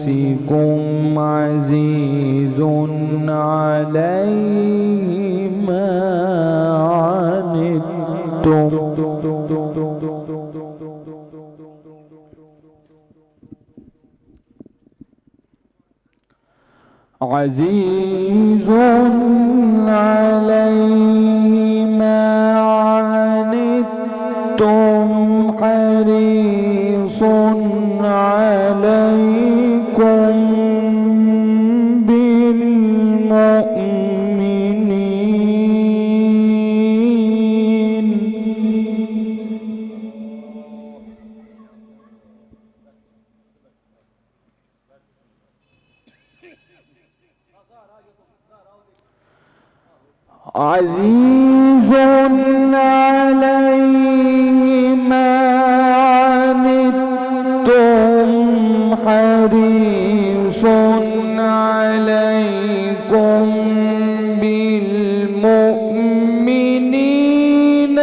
أنفسكم عزيز عليه ما عنتم عزيز عليه ما عنتم حريص عليكم بالمؤمنين عزيز عليه ما عنتم حريص عليكم بالمؤمنين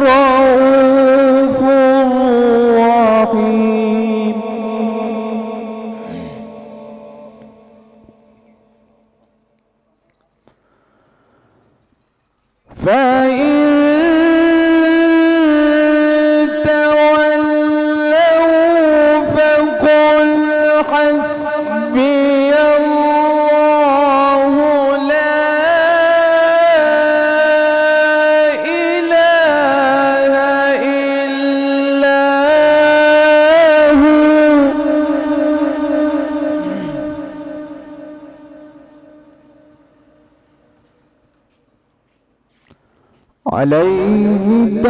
رؤوف رحيم فإن تولوا فقل حسبي الله لا إله إلا هو عليه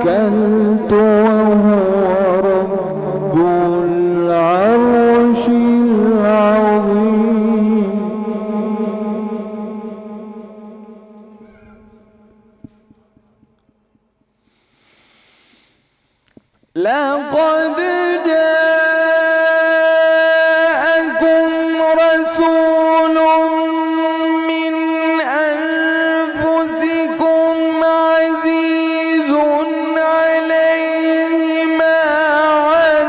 توكلت وهو رب العرش العظيم لقد جاءكم رسول من أنفسكم عزيز عليه ما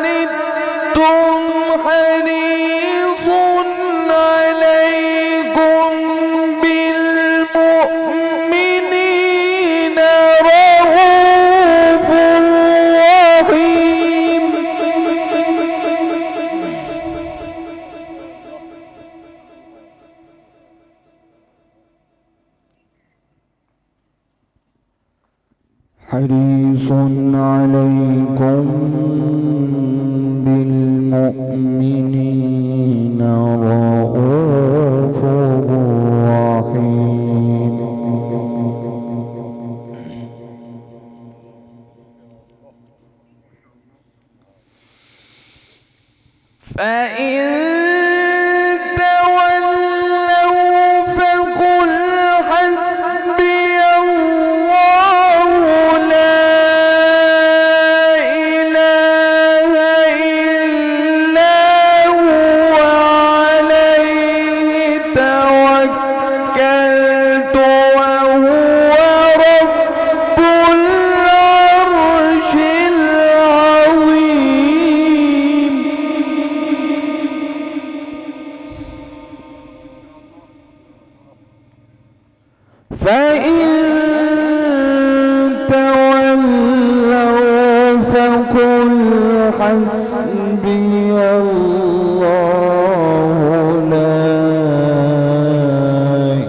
عنتم حريص عليكم بالمؤمنين رؤوف رحيم حريص عليكم بالمؤمنين رؤوف رحيم فإن تولوا فقل حسبي الله لا إله إلا هو عليه توكلت وهو رب العرش العظيم فإن تولوا فقل حسبي الله لا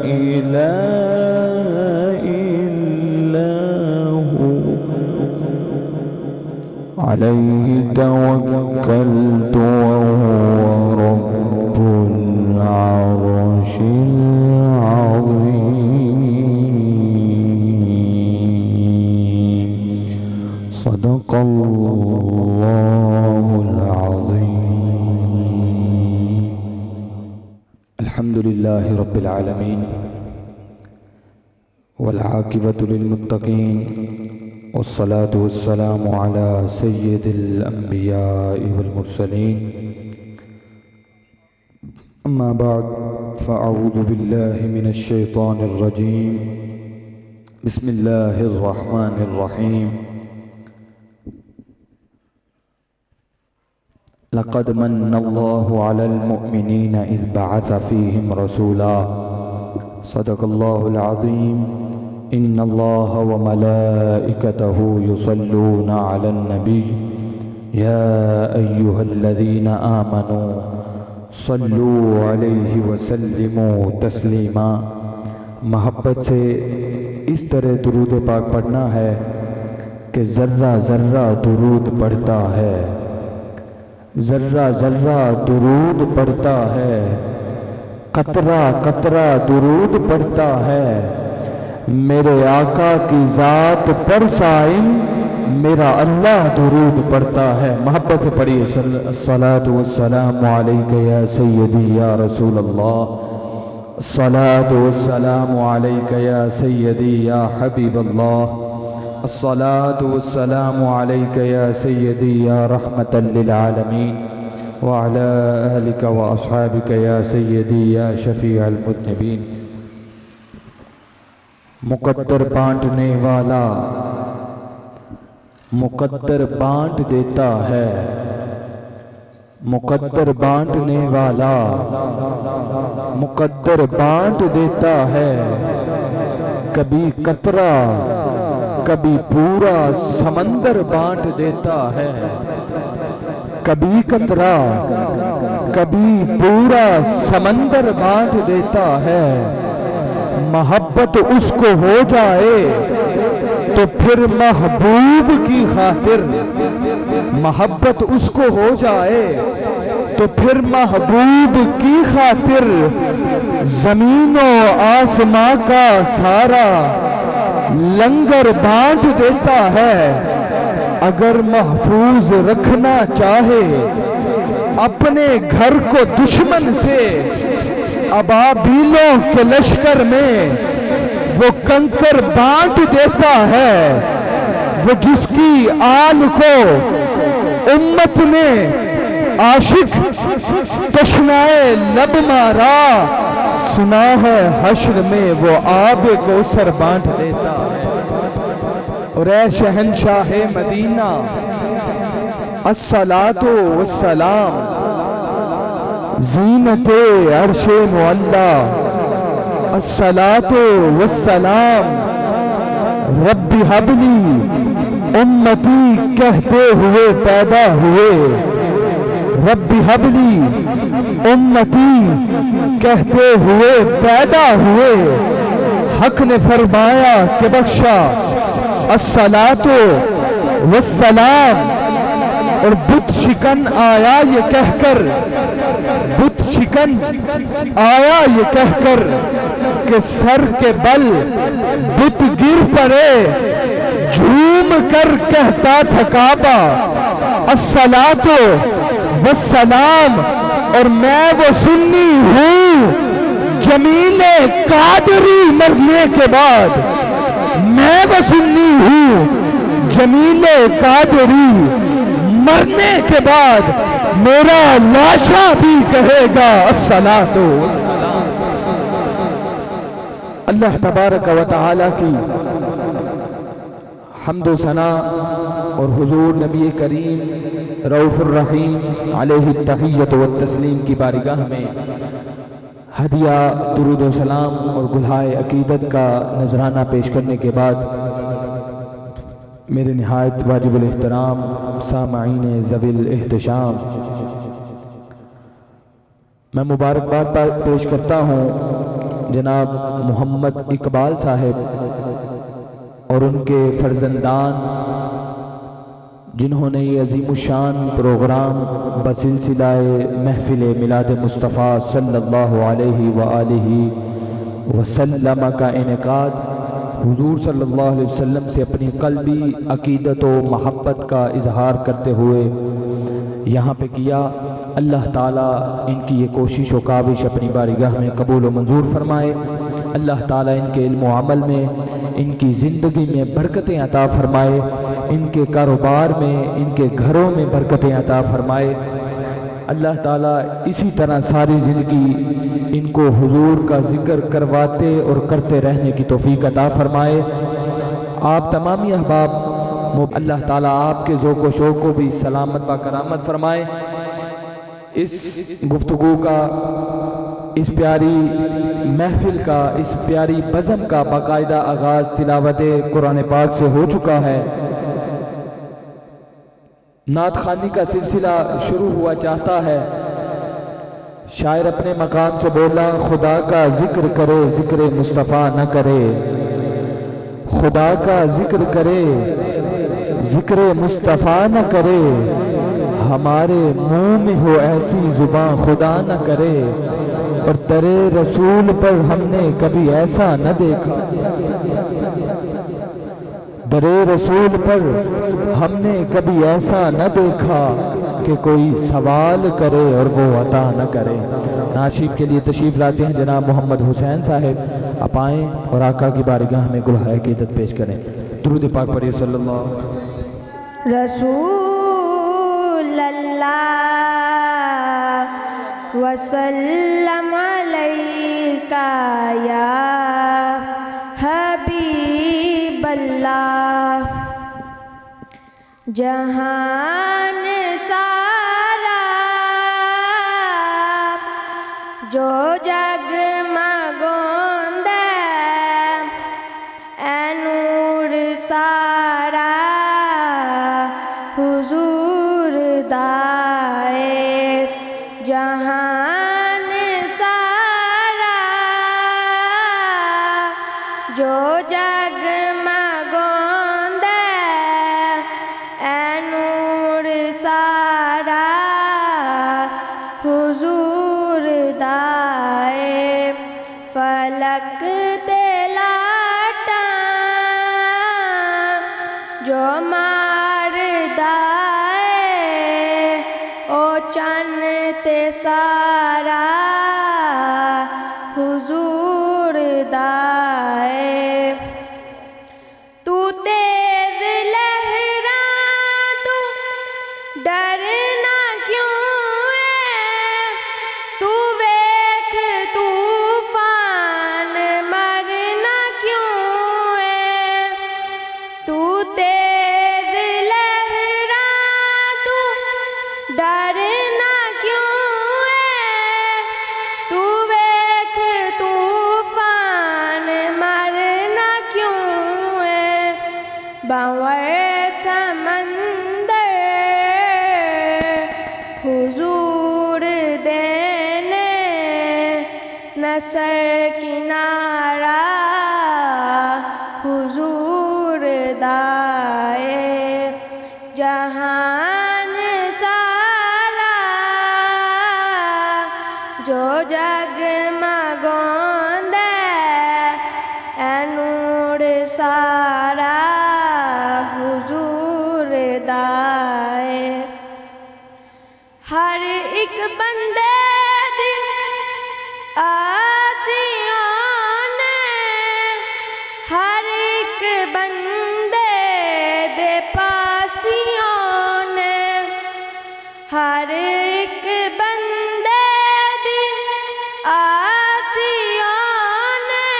إله إلا هو عليه توكلت وهو رب العرش العظيم صدق الله العظيم. الحمد لله رب العالمين والعاقبة للمتقين والصلاة والسلام على سيد الأنبياء والمرسلين أما بعد فأعوذ بالله من الشيطان الرجيم بسم الله الرحمن الرحيم لقد من الله على المؤمنين إذ بعث فيهم رسولا صدق الله العظيم إن الله وملائكته يصلون على النبي يا أيها الذين آمنوا صلوا عليه وسلموا تسلیما۔ محبت سے اس طرح درود پاک پڑھنا ہے کہ ذرہ ذرہ درود پڑھتا ہے، ذرہ ذرہ درود پڑھتا ہے، قطرہ قطرہ درود پڑھتا ہے، میرے آقا کی ذات پر سائن میرا اللہ درود پڑھتا ہے۔ محبت سے پڑھیے الصلاۃ والسلام علیک یا سیدی یا رسول اللہ، الصلاۃ والسلام علیک یا سیدی یا حبیب اللہ، الصلاۃ والسلام علیک یا سیدی یا رحمتا للعالمین وعلی آلک واصحابک یا سیدی یا شفیع المذنبین۔ مقدر بانٹنے والا مقدر بانٹ دیتا ہے، مقدر بانٹنے والا مقدر بانٹ دیتا ہے، کبھی قطرہ کبھی پورا سمندر بانٹ دیتا ہے، کبھی قطرہ کبھی پورا سمندر بانٹ دیتا ہے۔ محبت اس کو ہو جائے تو پھر محبوب کی خاطر، محبت اس کو ہو جائے تو پھر محبوب کی خاطر زمین و آسماں کا سارا لنگر بانٹ دیتا ہے۔ اگر محفوظ رکھنا چاہے اپنے گھر کو دشمن سے، ابابیلوں کے لشکر میں وہ کنکر بانٹ دیتا ہے۔ وہ جس کی آل کو امت نے عاشق تشنائے لب مارا، سنا ہے حشر میں وہ آب کوثر بانٹ دیتا ہے۔ اور اے شہنشاہ مدینہ الصلاۃ والسلام، زینت عرش معلا، الصلاۃ والسلام، رب حب لی امتی کہتے ہوئے پیدا ہوئے، رب حب لی امتی کہتے ہوئے پیدا ہوئے۔ حق نے فرمایا کہ بخشا الصلاۃ والسلام، اور بت شکن آیا یہ کہہ کر، بت شکن آیا یہ کہہ کر کہ سر کے بل بت گر پڑے، جھوم کر کہتا تھا کعبہ الصلاۃ والسلام۔ اور میں وہ سنی ہوں جمیل قادری مرنے کے بعد، میں وہ سنی ہوں جمیل قادری مرنے کے بعد، میرا لاشا بھی کہے گا الصلاۃ والسلام۔ اللہ تبارک و تعالی کی حمد و ثنا اور حضور نبی کریم رؤوف الرحیم علیہ التحیۃ والتسلیم کی بارگاہ میں ہدیہ درود و سلام اور گلہائے عقیدت کا نذرانہ پیش کرنے کے بعد، میرے نہایت واجب الاحترام سامعین ذوی الاحتشام، میں مبارکباد پیش کرتا ہوں جناب محمد اقبال صاحب اور ان کے فرزندان، جنہوں نے یہ عظیم الشان پروگرام بسلسلہ محفل میلاد مصطفیٰ صلی اللہ علیہ وآلہ وسلم کا انعقاد حضور صلی اللہ علیہ وسلم سے اپنی قلبی عقیدت و محبت کا اظہار کرتے ہوئے یہاں پہ کیا۔ اللہ تعالیٰ ان کی یہ کوشش و کاوش اپنی بارگاہ میں قبول و منظور فرمائے۔ اللہ تعالیٰ ان کے علم و عمل میں، ان کی زندگی میں برکتیں عطا فرمائے، ان کے کاروبار میں، ان کے گھروں میں برکتیں عطا فرمائے۔ اللہ تعالیٰ اسی طرح ساری زندگی ان کو حضور کا ذکر کرواتے اور کرتے رہنے کی توفیق عطا فرمائے۔ آپ تمامی احباب، اللہ تعالیٰ آپ کے ذوق و شوق کو بھی سلامت با کرامت فرمائے۔ اس گفتگو کا، اس پیاری محفل کا، اس پیاری بزم کا باقاعدہ آغاز تلاوت قرآن پاک سے ہو چکا ہے۔ نعت خوانی کا سلسلہ شروع ہوا چاہتا ہے۔ شاعر اپنے مقام سے بولا، خدا کا ذکر کرے ذکر مصطفیٰ نہ کرے، خدا کا ذکر کرے ذکر مصطفیٰ نہ کرے، ہمارے منہ میں ہو ایسی زبان خدا نہ کرے، اور در رسول پر ہم نے کبھی ایسا نہ دیکھا، در رسول پر ہم نے کبھی ایسا نہ دیکھا کہ کوئی سوال کرے اور وہ عطا نہ کرے۔ ناشیب کے لیے تشریف لاتے ہیں جناب محمد حسین صاحب، آپ آئیں اور آقا کی بارگاہ میں گلہائے عقیدت پیش کریں۔ درود پاک پڑھیے صلی اللہ علیہ وسلم۔ رسول اللہ وسلم علیکہ یا حبیب اللہ، جہان سارا جو جگمگاندہ اے نور سارا حضور دائے، جہان سارا جو جگمگاندہ اے نور سارا حضور دائے، فلک تے لاٹاں جو مار دائے، او چن تے سارا حضور دائے، تو تیز لہراں تو ڈرنا کیوں ہے، تو ویکھ طوفان مرنا کیوں ہے، تو تیز لہراں تو ڈرنا کیوں ہے، تو ویکھ طوفان مرنا کیوں ہے، باور سمندر حضور دینے نصر کنارہ حضور دائے، جہان سارا جو جگمگاندہ اے نور سارا حضور دائے، ہر ایک بندے دی آسیوں نے، ہر ایک بندے دے پاسیوں نے، ہر ایک بندے دی آسیوں نے،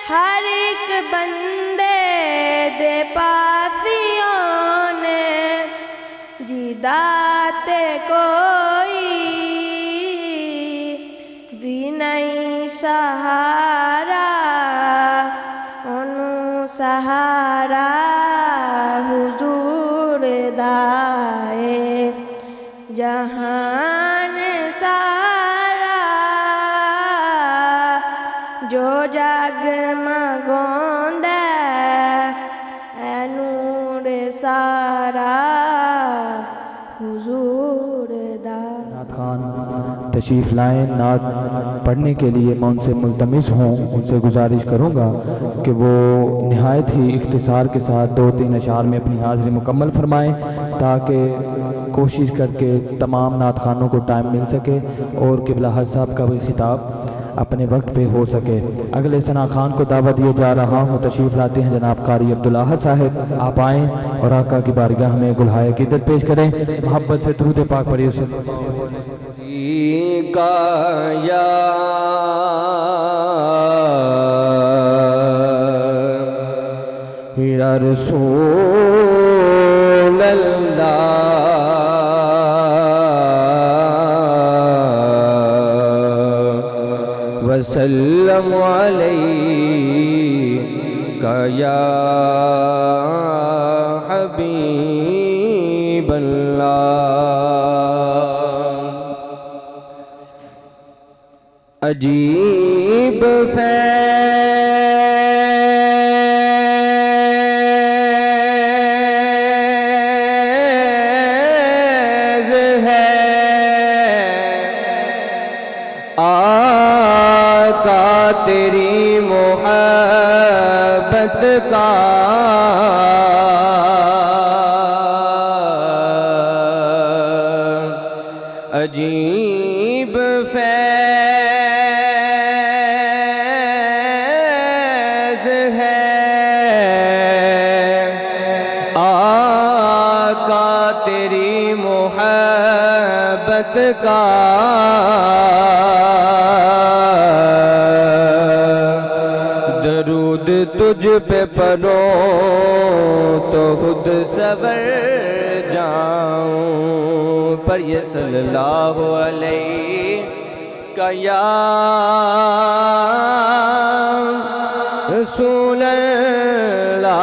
ہر ایک بندے دے پاسیوں نے، جدات کوئی بھی نہیں سہارا، انہوں سہارا حضور دائے، جہان سارا جو جگمگاندہ اے نور سارا حضور دائے۔ نعت خوان تشریف لائیں، نعت پڑھنے کے لیے میں ان سے ملتمس ہوں، ان سے گزارش کروں گا کہ وہ نہایت ہی اختصار کے ساتھ 2-3 اشعار میں اپنی حاضری مکمل فرمائیں، تاکہ کوشش کر کے تمام نعت خوانوں کو ٹائم مل سکے اور قبلہ حج صاحب کا بھی خطاب اپنے وقت پہ ہو سکے۔ اگلے ثنا خان کو دعوت دیے جا رہا ہوں، تشریف لاتے ہیں جناب قاری عبدالاحد صاحب، آپ آئیں اور آقا کی بارگاہ میں گلہائے عقیدت پیش کریں۔ محبت سے درود پاک پڑھیے صلی اللہ علیہ وسلم۔ کا یا رسول اللہ وسلم علیک یا حبیب اللہ۔ عجیب فیض ہے آقا تیری محبت کا، عجیب فیض ہے آقا تیری محبت کا، درود تجھ پہ پڑھو تو خود سنور جاؤں، پڑھیے صلی اللہ علیہ یا رسول اللہ،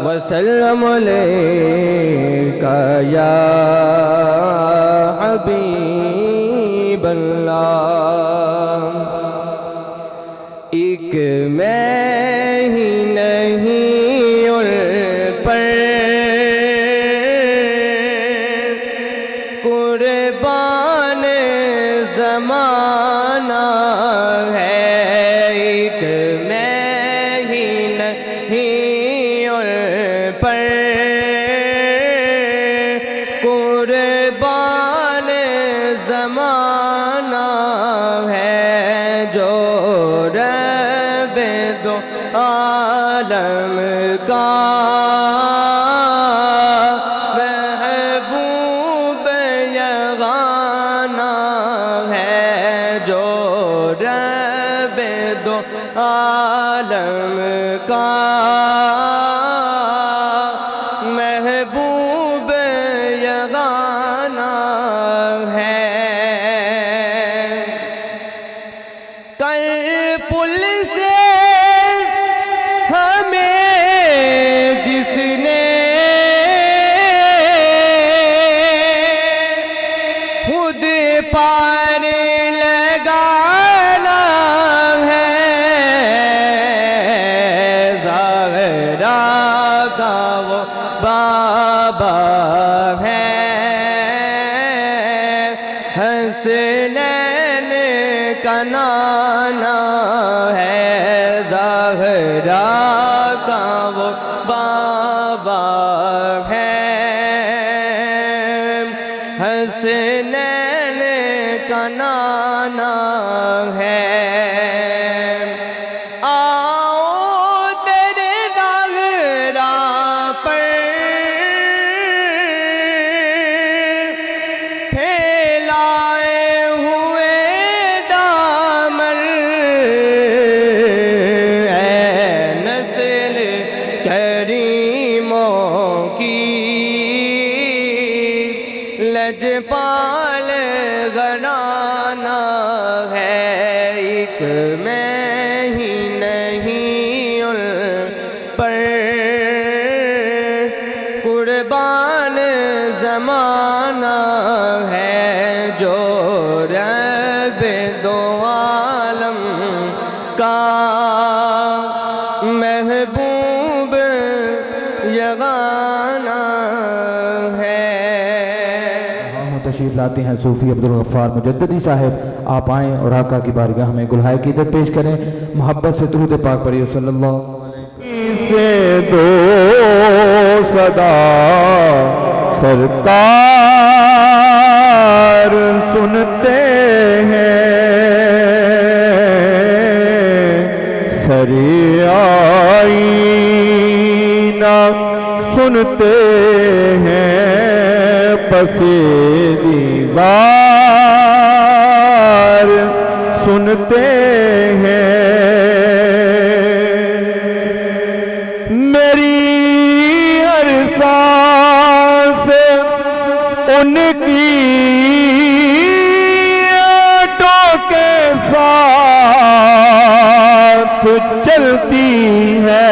وسلم علیک یا حبیب اللہ۔ ایک میں ہی نہیں ان پر قربان زمانہ ہے، ایک میں ہی نہیں ان پر قربان زمانہ ہے، جو رب دو عالم کا محبوب یگانہ ہے، جو رب دو عالم کا محبوب یگانہ ہے۔ کل پل سے ہمیں جس نے خود پار لگانا ہے، زہرا کا وہ بابا ہے، حسنین کا نانا ہے، زہرا کا وہ بابا ہے، حسنین کا نانا ہے۔ آؤ تیرے زہرا پر پھیلائے ہوئے دامن، اے نسل کریموں کی لجپال گھرانہ ہے، ایک میں ہی نہیں ان پر قربان زمانہ ہے، جو رب دو عالم کا محبوب یگانہ ہے۔ ہم تشریف لاتے ہیں صوفی عبدالغفار مجددی صاحب، آپ آئیں اور آقا کی بارگاہ میں گلہائے عقیدت پیش کریں، محبت سے درود پاک پڑھیے صلی اللہ سے دو صدا سرکار سنتے ہیں، سری آئینہ سنتے ہیں، پس دیوار سنتے ہیں، میری ہر سانس ان کی چلتی ہے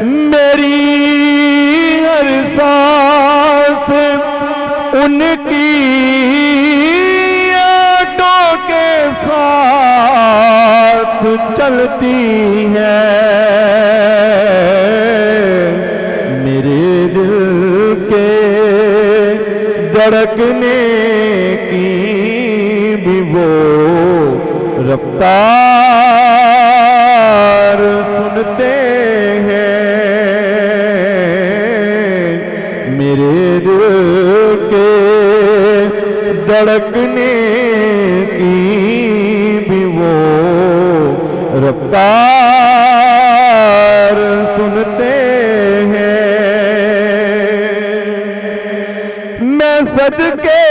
میری ہر سانس ان کی آٹوں کے ساتھ چلتی ہے میرے دل کے دھڑکنے کی بھی وہ رفتار سنتے ہیں میرے دل کے دھڑکنے کی بھی وہ رفتار سنتے ہیں میں صدقے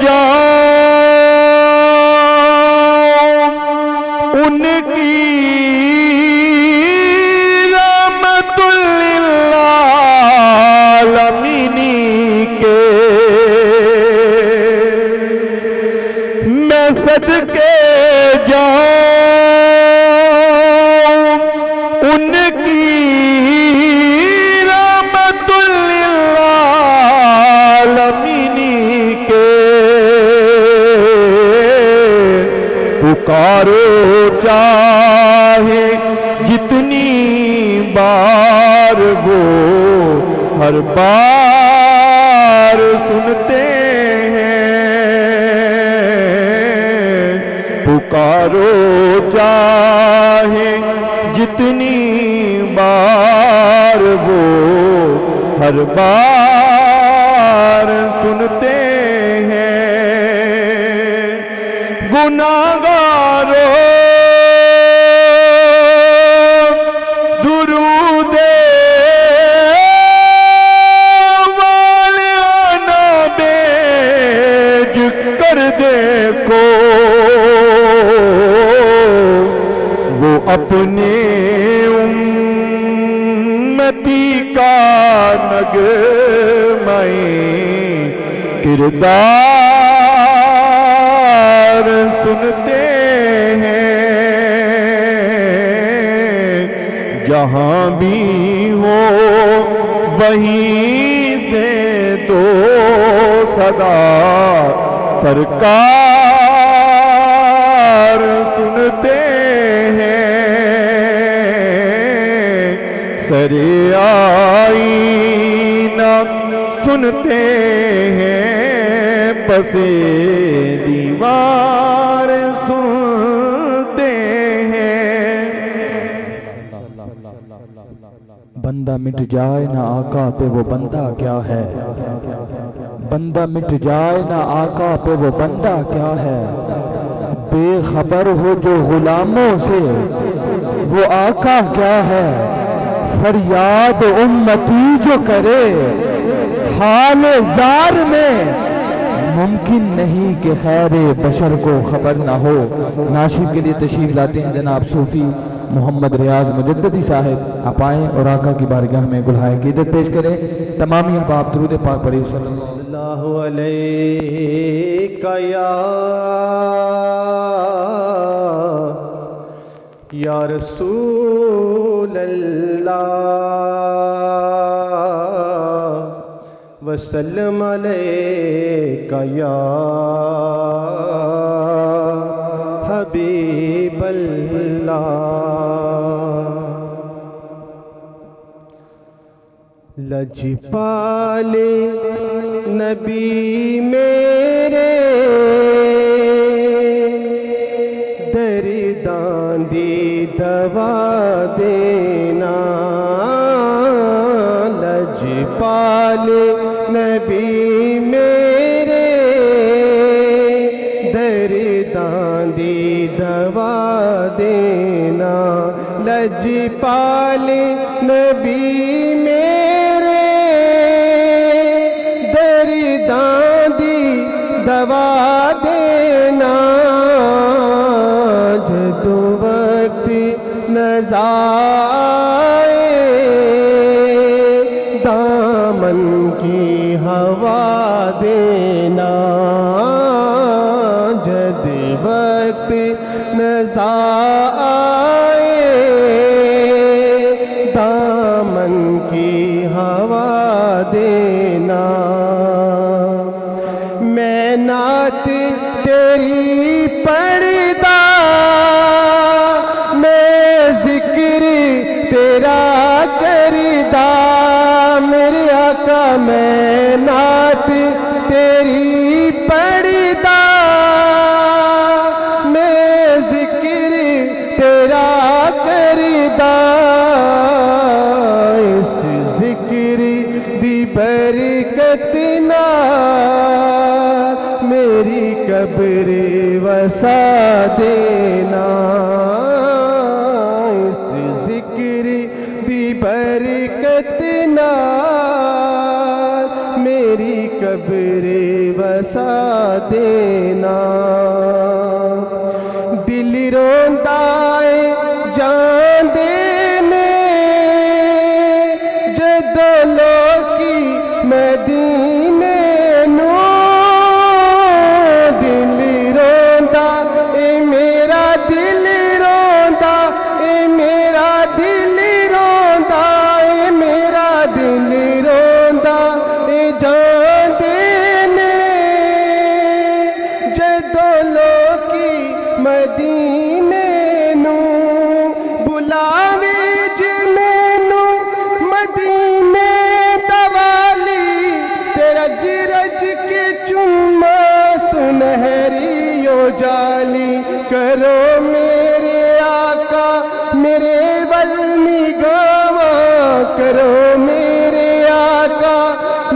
جاؤں ان کی رحمت للعالمین کے میں صدقے جاؤں ان کی رحمت للعالمین کے پکارو چاہے جتنی بار وہ ہر بار سنتے ہیں پکارو چاہے جتنی بار وہ ہر بار سنتے ہیں گناہگارو درود والیانا بیج کر دیکھو وہ اپنے امتی کا نغمۂ کردار سنتے ہیں جہاں بھی ہو وہیں سے تو صدا سرکار سنتے ہیں سرے آئینہ سنتے ہیں پسے دیوار سنتے ہیں بندہ مٹ جائے نہ آقا پہ وہ بندہ کیا ہے بندہ مٹ جائے نہ آقا پہ وہ بندہ کیا ہے بے خبر ہو جو غلاموں سے وہ آقا کیا ہے فریاد امتی جو کرے حال زار میں ممکن نہیں کہ خیر بشر کو خبر نہ ہو ناشید کے لیے تشریف لاتے ہیں جناب صوفی محمد ریاض مجددی صاحب آپ آئیں اور آقا کی بارگاہ میں گلہائے عقیدت پیش کریں تمامی احباب درود پاک پڑھیں صلی اللہ علیہ یا رسول اللہ وسلم علیک یا حبیب اللہ لجپالے نبی میرے درداں دی دوا دینا لجپالے نبی میرے درداں دی دوا دینا لجپالے نبی میرے درداں دی دوا دینا جدو وقت نظائے دامن کی ہوا دینا جد وقت نظائے رسا آئے دامن کی ہوا دینا میں نعت تیری پڑھدا میں ذکر تیرا کردا میرے آقا میں نعت تیری پڑھدا میں ذکر تیرا کردا اس ذکر دی برکت نال میری قبر وسا دینا اس ذکر دی برکت نال میری قبر وسا دینا دل روندا ہے جان دینے جدوں لوکی مدینے نو دل روندا اے میرا دل روندا اے میرا دل روندا اے میرا دل روندا اے جان دینے جدوں لوکی مدینے نو بلاوے جے مینوں مدینے دوالی تے رج رج کے چوما سنہری یو جالی کرو میرے آقا میرے ول نگاواں کرو میرے آقا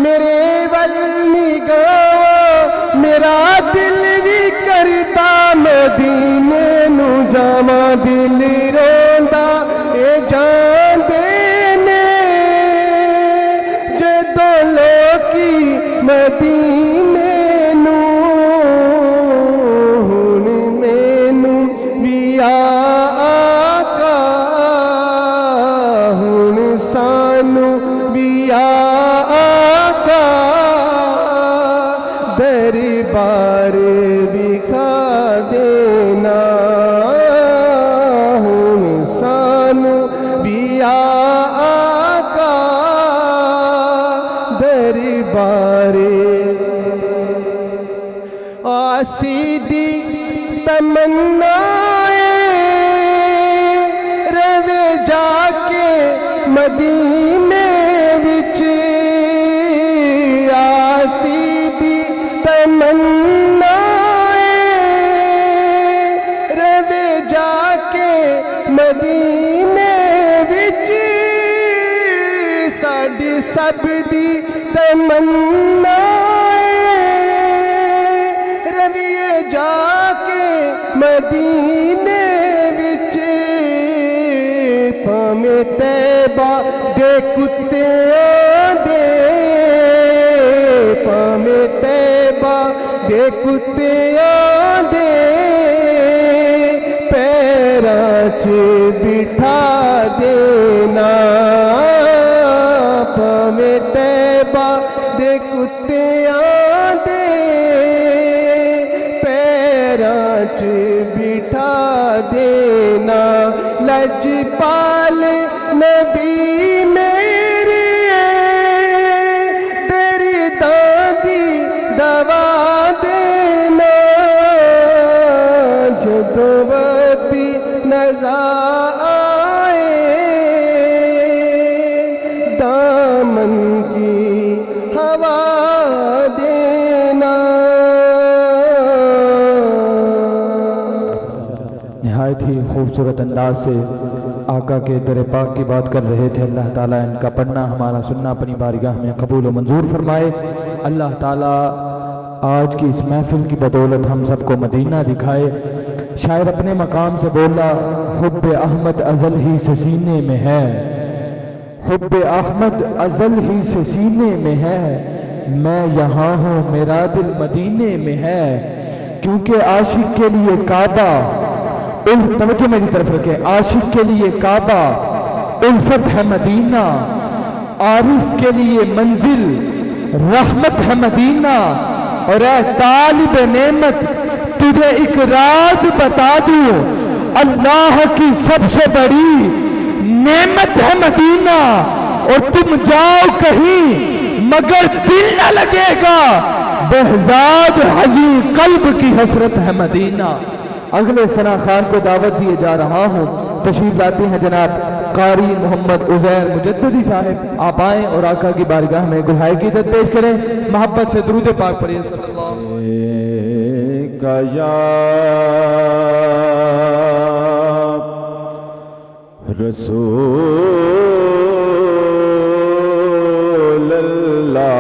میرے ول نگاواں میرا دل بھی کرتا مدینے نو جاواں دل روندا اے جان دینے جدوں لوکی مدینے نو ہن مینوں بھی آقا ہن سانوں بھی آقا دربار بکھا دینا ہن سانوں بھی آقا دربار آسی دی تمنا روے جا کے مدینے وچ آسی دی تمنا روے جا کے مدینے وچ ساڈی سب دی تمنا رویے جا کے مدینے وچ پاویں طیبہ دے کتیاں دے پاویں طیبہ دے کتیاں دے پیراں چ بٹھا دینا پاویں طیبہ دے کتیاں دے پیراں چ بٹھا دینا لجپال نبی میرے تیری دادی دوا دینا جدوں وقت نظر آئے دامن کی ہوا دینا نہایت ہی خوبصورت انداز سے آقا کے در پاک کی بات کر رہے تھے اللہ تعالیٰ ان کا پڑھنا ہمارا سننا اپنی بارگاہ میں قبول و منظور فرمائے اللہ تعالیٰ آج کی اس محفل کی بدولت ہم سب کو مدینہ دکھائے شاعر اپنے مقام سے بولا حب احمد ازل ہی سے سینے میں ہے حب احمد ازل ہی سے سینے میں ہے میں یہاں ہوں میرا دل مدینے میں ہے کیونکہ عاشق کے لیے کعبہ توجہ میری طرف رکھے عاشق کے لیے کعبہ الفت ہے مدینہ عارف کے لیے منزل رحمت ہے مدینہ اور اے طالب نعمت تجھے ایک راز بتا دوں اللہ کی سب سے بڑی نعمت ہے مدینہ، اور تم جاؤ کہیں مگر دل نہ لگے گا، بہزاد حزین قلب کی حسرت ہے مدینہ۔ اگلے ثنا خان کو دعوت دیے جا رہا ہوں، تشریف لاتے ہیں جناب قاری محمد عزیر مجددی صاحب، آپ آئیں اور آقا کی بارگاہ میں گلہائے کی عزت پیش کریں، محبت سے درود پاک پڑھیں صلی اللہ یا رسول اللہ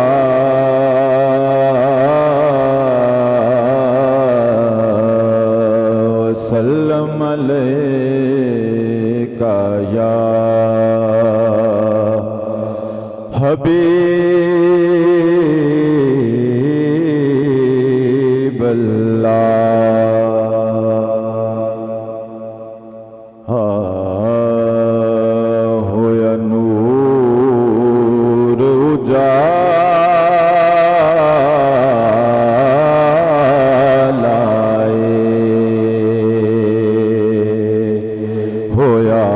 وسلم علیکہ یا حبیب اللہ، ہو یا نور اجالائے، ہو یا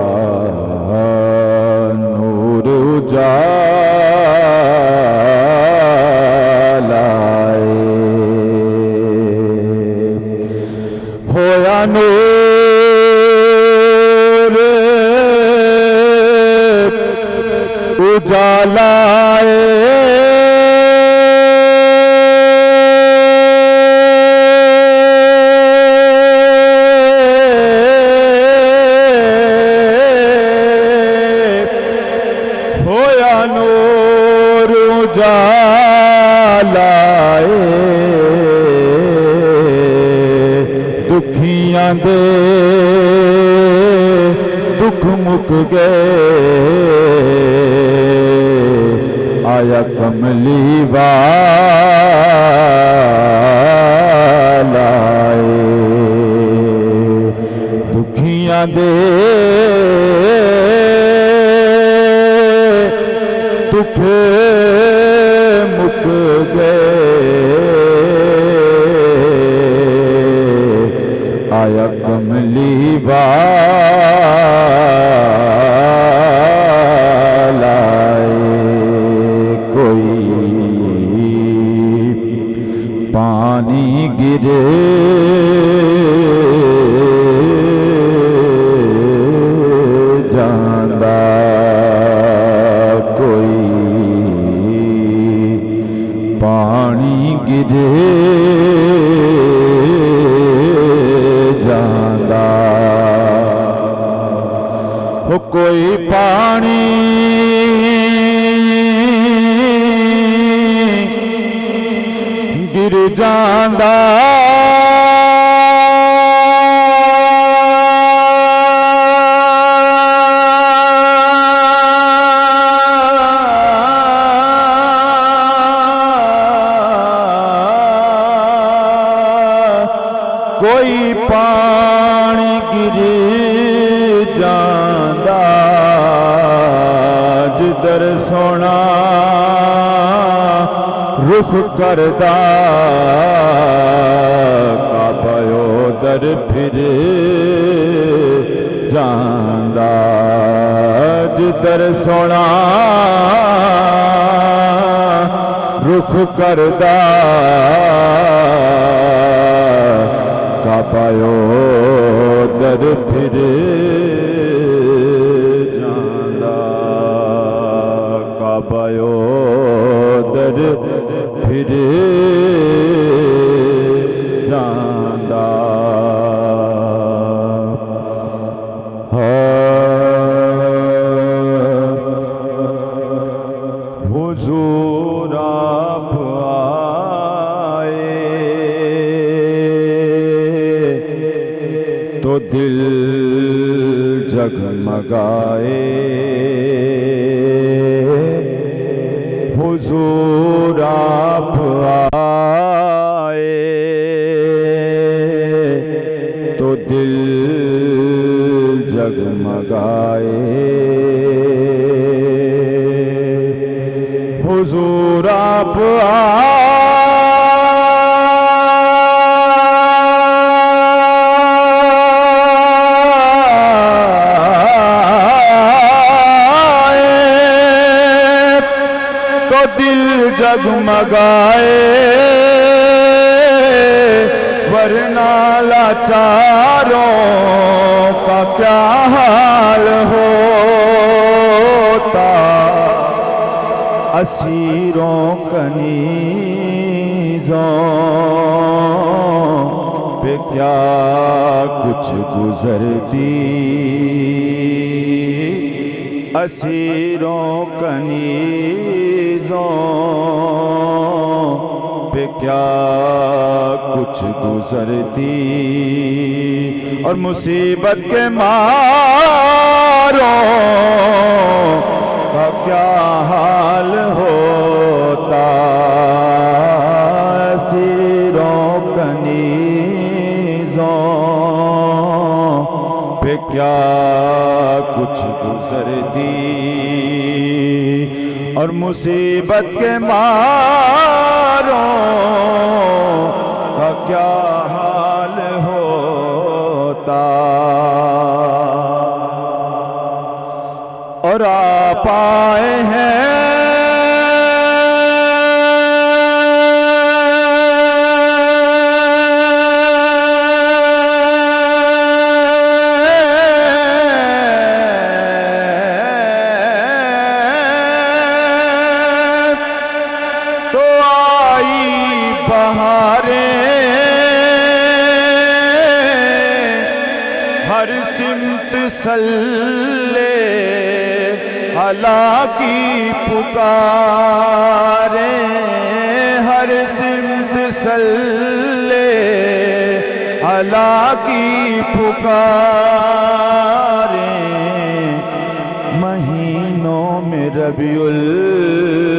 نور اجالائے، ہو یا نور اجالائے، ہو یا نور اجالائے، دکھیاں دے دکھ مک گئے، آیا کملی والا دکھیاں دے دکھ مک گئے، آیا کملی والا، کوئی پانی گرے جاندا، کوئی پانی گرے جاندا، ہو کوئی پانی گر جاندا، کوئی پانی گر جاندا، جدھر سونا رخ کردا، کعبہ ادھر پھر جاندا، جدھر سونا رخ کردا، کعبہ ادھر پھر جاندا، کعبہ ادھر پھر جاندا، حضور آپ آئے تو دل جگمگائے، حضور آپ آئے تو دل جگمگائے، حضور آپ تو دل جگمگائے ورنہ لاچاروں کا کیا حال ہوتا اسیروں کنیزوں پہ کیا کچھ گزرتی اسیروں کنیزوں پہ کیا کچھ گزرتی اور مصیبت کے ماروں کا کیا حال ہوتا اسیروں کنیزوں پہ کیا کچھ گزرتی اور مصیبت کے ماروں کا کیا حال ہوتا اور آپ آئے ہیں ہر سمت سلے حلا کی پکاریں ہر سمت سلے حلا کی پکاریں مہینوں میں ربیع الاول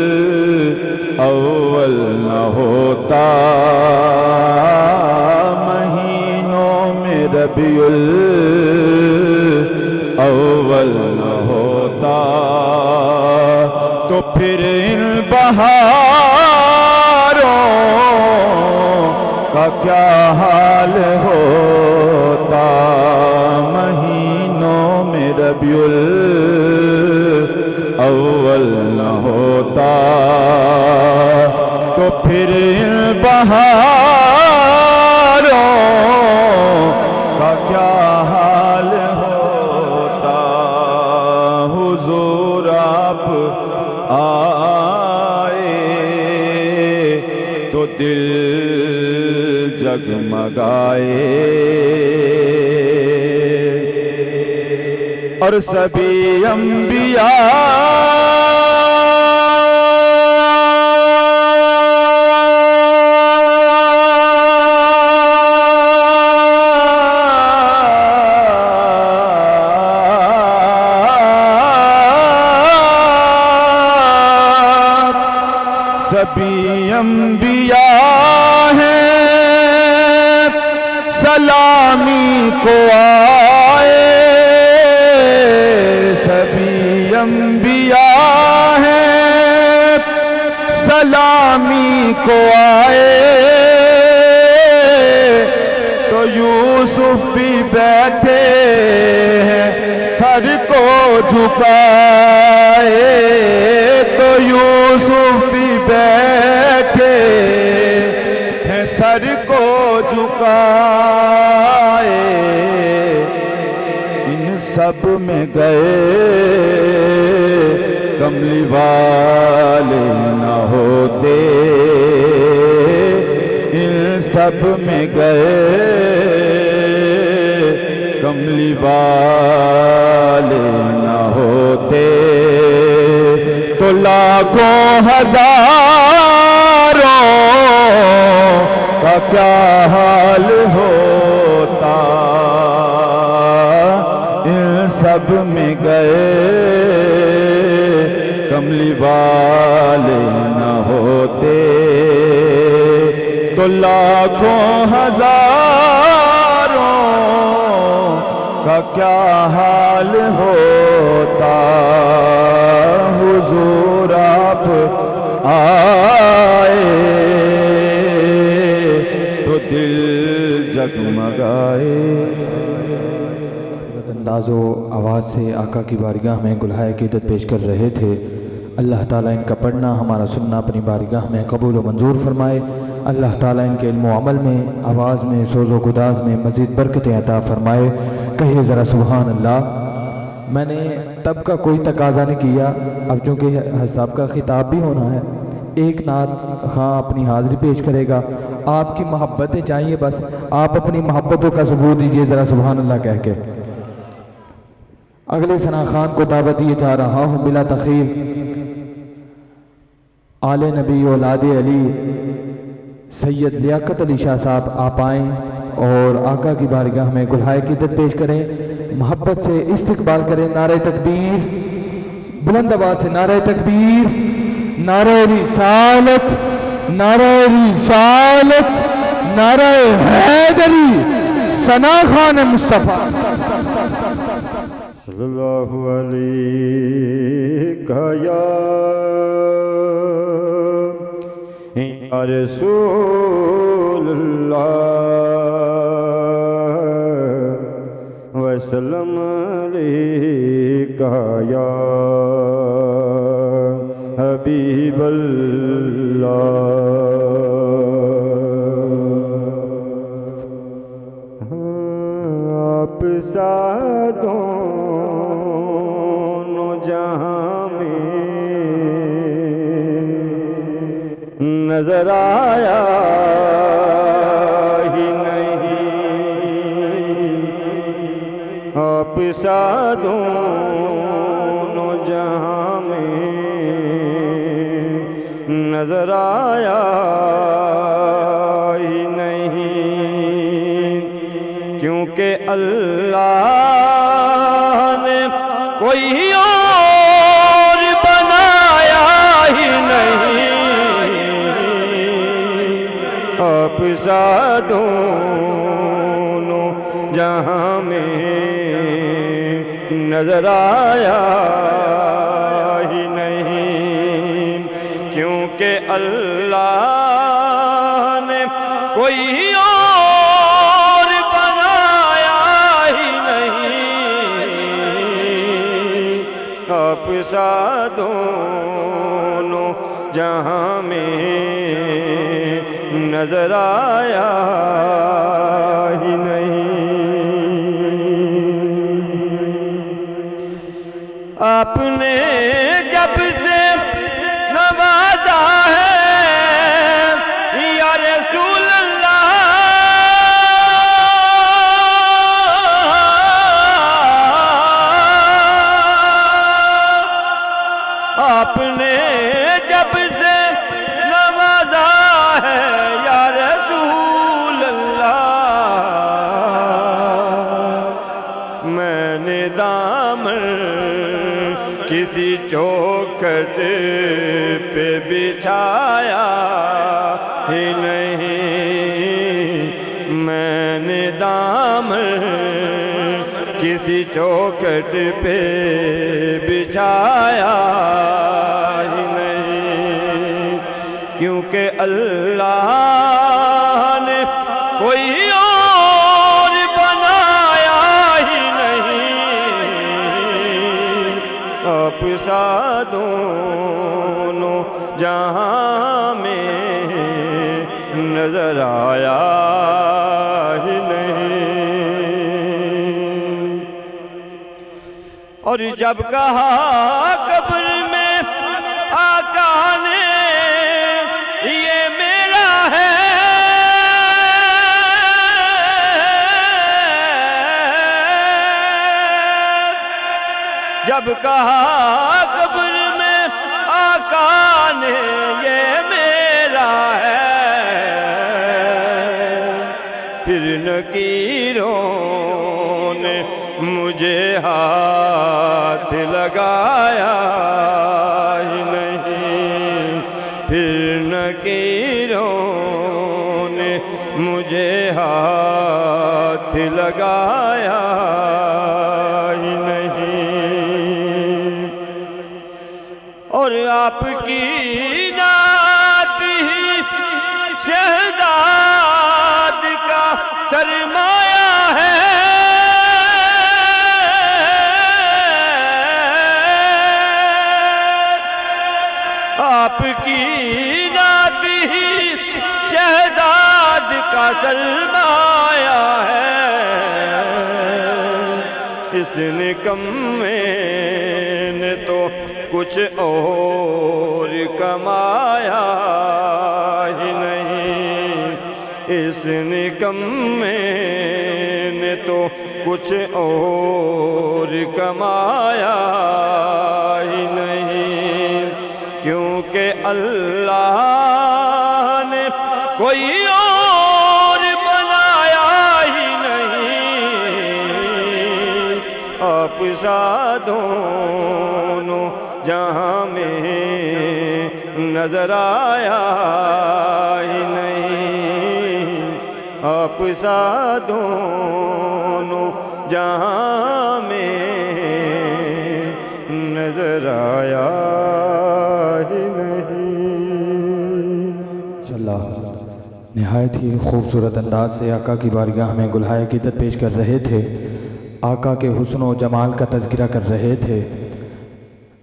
نہ ہوتا ربیع الاول نہ ہوتا تو پھر ان بہاروں کا کیا حال ہوتا مہینوں میں ربیع الاول نہ ہوتا تو پھر ان بہاروں کا کیا حال ہوتا حضور آپ آئے تو دل جگمگائے اور سبھی انبیاء سبھی انبیاء ہیں سلامی کو آئے سبھی انبیاء ہیں سلامی کو آئے تو یوسف بھی بیٹھے ہیں سر کو جھکائے تو یوسف بھی بیٹھے ہیں سر کو جھکائے ان سب میں گئے کملی والے نہ ہوتے ان سب میں گئے کملی والے نہ ہوتے تو لاکھوں ہزاروں کا کیا حال ہوتا ان سب میں گئے کملی والے نہ ہوتے تو لاکھوں ہزاروں کا کیا حال ہوتا حضور آپ آئے تو دل جگمگائے انداز و آواز سے آقا کی بارگاہ میں گلہائے عقیدت پیش کر رہے تھے اللہ تعالیٰ ان کا پڑھنا ہمارا سننا اپنی بارگاہ میں قبول و منظور فرمائے۔ اللہ تعالیٰ ان کے علم و عمل میں، آواز میں، سوز و گداز میں مزید برکتیں عطا فرمائے۔ کہیے ذرا سبحان اللہ۔ میں نے تب کا کوئی تقاضا نہیں کیا، اب چونکہ حساب کا خطاب بھی ہونا ہے، ایک نعت خواں اپنی حاضری پیش کرے گا۔ آپ کی محبتیں چاہیے، بس آپ اپنی محبتوں کا ثبوت دیجیے ذرا سبحان اللہ کہہ کے۔ اگلے ثنا خان کو دعوت دیے جا رہا ہوں بلا تخیر، آل نبی اولاد علی سید لیاقت علی شاہ صاحب آپ آئیں اور آقا کی بارگاہ میں گلہائے عقیدت پیش کریں، محبت سے استقبال کریں۔ نعرہ تکبیر، بلند آواز سے نعرہ تکبیر، نعرہ رسالت، نعرہ رسالت، نعرہ حیدری، ثنا خان مصطفیٰ صلی اللہ علیہ یا رسول اللہ وسلم علیکہ یا حبیب اللہ۔ آپ سا دونوں جہاں میں نظر آیا ہی نہیں، آپ سا دونوں جہاں میں نظر آیا ہی نہیں، کیونکہ اللہ نے کوئی اور بنایا ہی نہیں، آپ سا دونوں جہاں میں نظر آیا ہی نہیں، کیونکہ اللہ نے کوئی اور بنایا ہی نہیں، آپ سا دونوں جہاں میں نظر آیا ہی نہیں۔ آپ نے جب سے نوازا ہے یا رسول اللہ، آپ نے جب سے نوازا ہے یا رسول اللہ، میں نے دامن کسی چوکھٹ پہ بچھایا ہی نہیں، میں نے دامن کسی چوکھٹ پہ بچھایا ہی نہیں، کیونکہ اللہ نے کوئی اور بنایا ہی نہیں، آپ سا دونوں جہاں میں نظر آیا ہی نہیں۔ اور جب کہا قبر میں آقا نے یہ میرا ہے، جب کہا قبر میں آقا نے یہ میرا ہے، پھر نکیروں نے مجھے ہاتھ لگایا ہی نہیں، پھر نکیروں نے مجھے ہاتھ لگایا ہی نہیں۔ اور آپ کی نعت ہی شہزاد کا سرمایہ ہے، آپ کی نعت ہی شہزاد کا سرمایہ ہے، اس نکمے نے تو کچھ اور کمایا ہی نہیں، اس نکمے نے تو کچھ اور کمایا ہی نہیں، کیونکہ اللہ نے کوئی اور بنایا ہی نہیں، آپ سا دونوں جہاں میں نظر آیا ہی نہیں، آپ سا دونوں جہاں میں نظر آیا ہی نہیں۔ اللہ نہایت ہی خوبصورت انداز سے آقا کی بارگاہ میں گلہائے عقیدت پیش کر رہے تھے، آقا کے حسن و جمال کا تذکرہ کر رہے تھے۔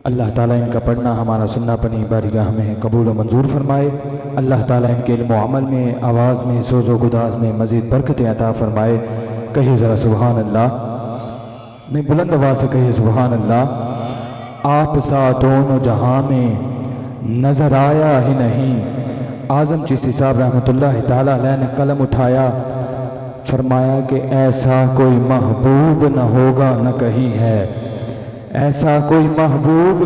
اللہ تعالیٰ ان کا پڑھنا ہمارا سننا اپنی بارگاہ میں قبول و منظور فرمائے، اللہ تعالیٰ ان کے علم و عمل میں، آواز میں، سوز و گداز میں مزید برکتیں عطا فرمائے۔ کہیے ذرا سبحان اللہ، نہیں بلند آواز سے کہیے سبحان اللہ۔ آپ سا دونوں جہاں میں نظر آیا ہی نہیں۔ اعظم چشتی صاحب رحمۃ اللہ تعالیٰ علیہ نے قلم اٹھایا، فرمایا کہ ایسا کوئی محبوب نہ ہوگا نہ کہیں ہے، ایسا کوئی محبوب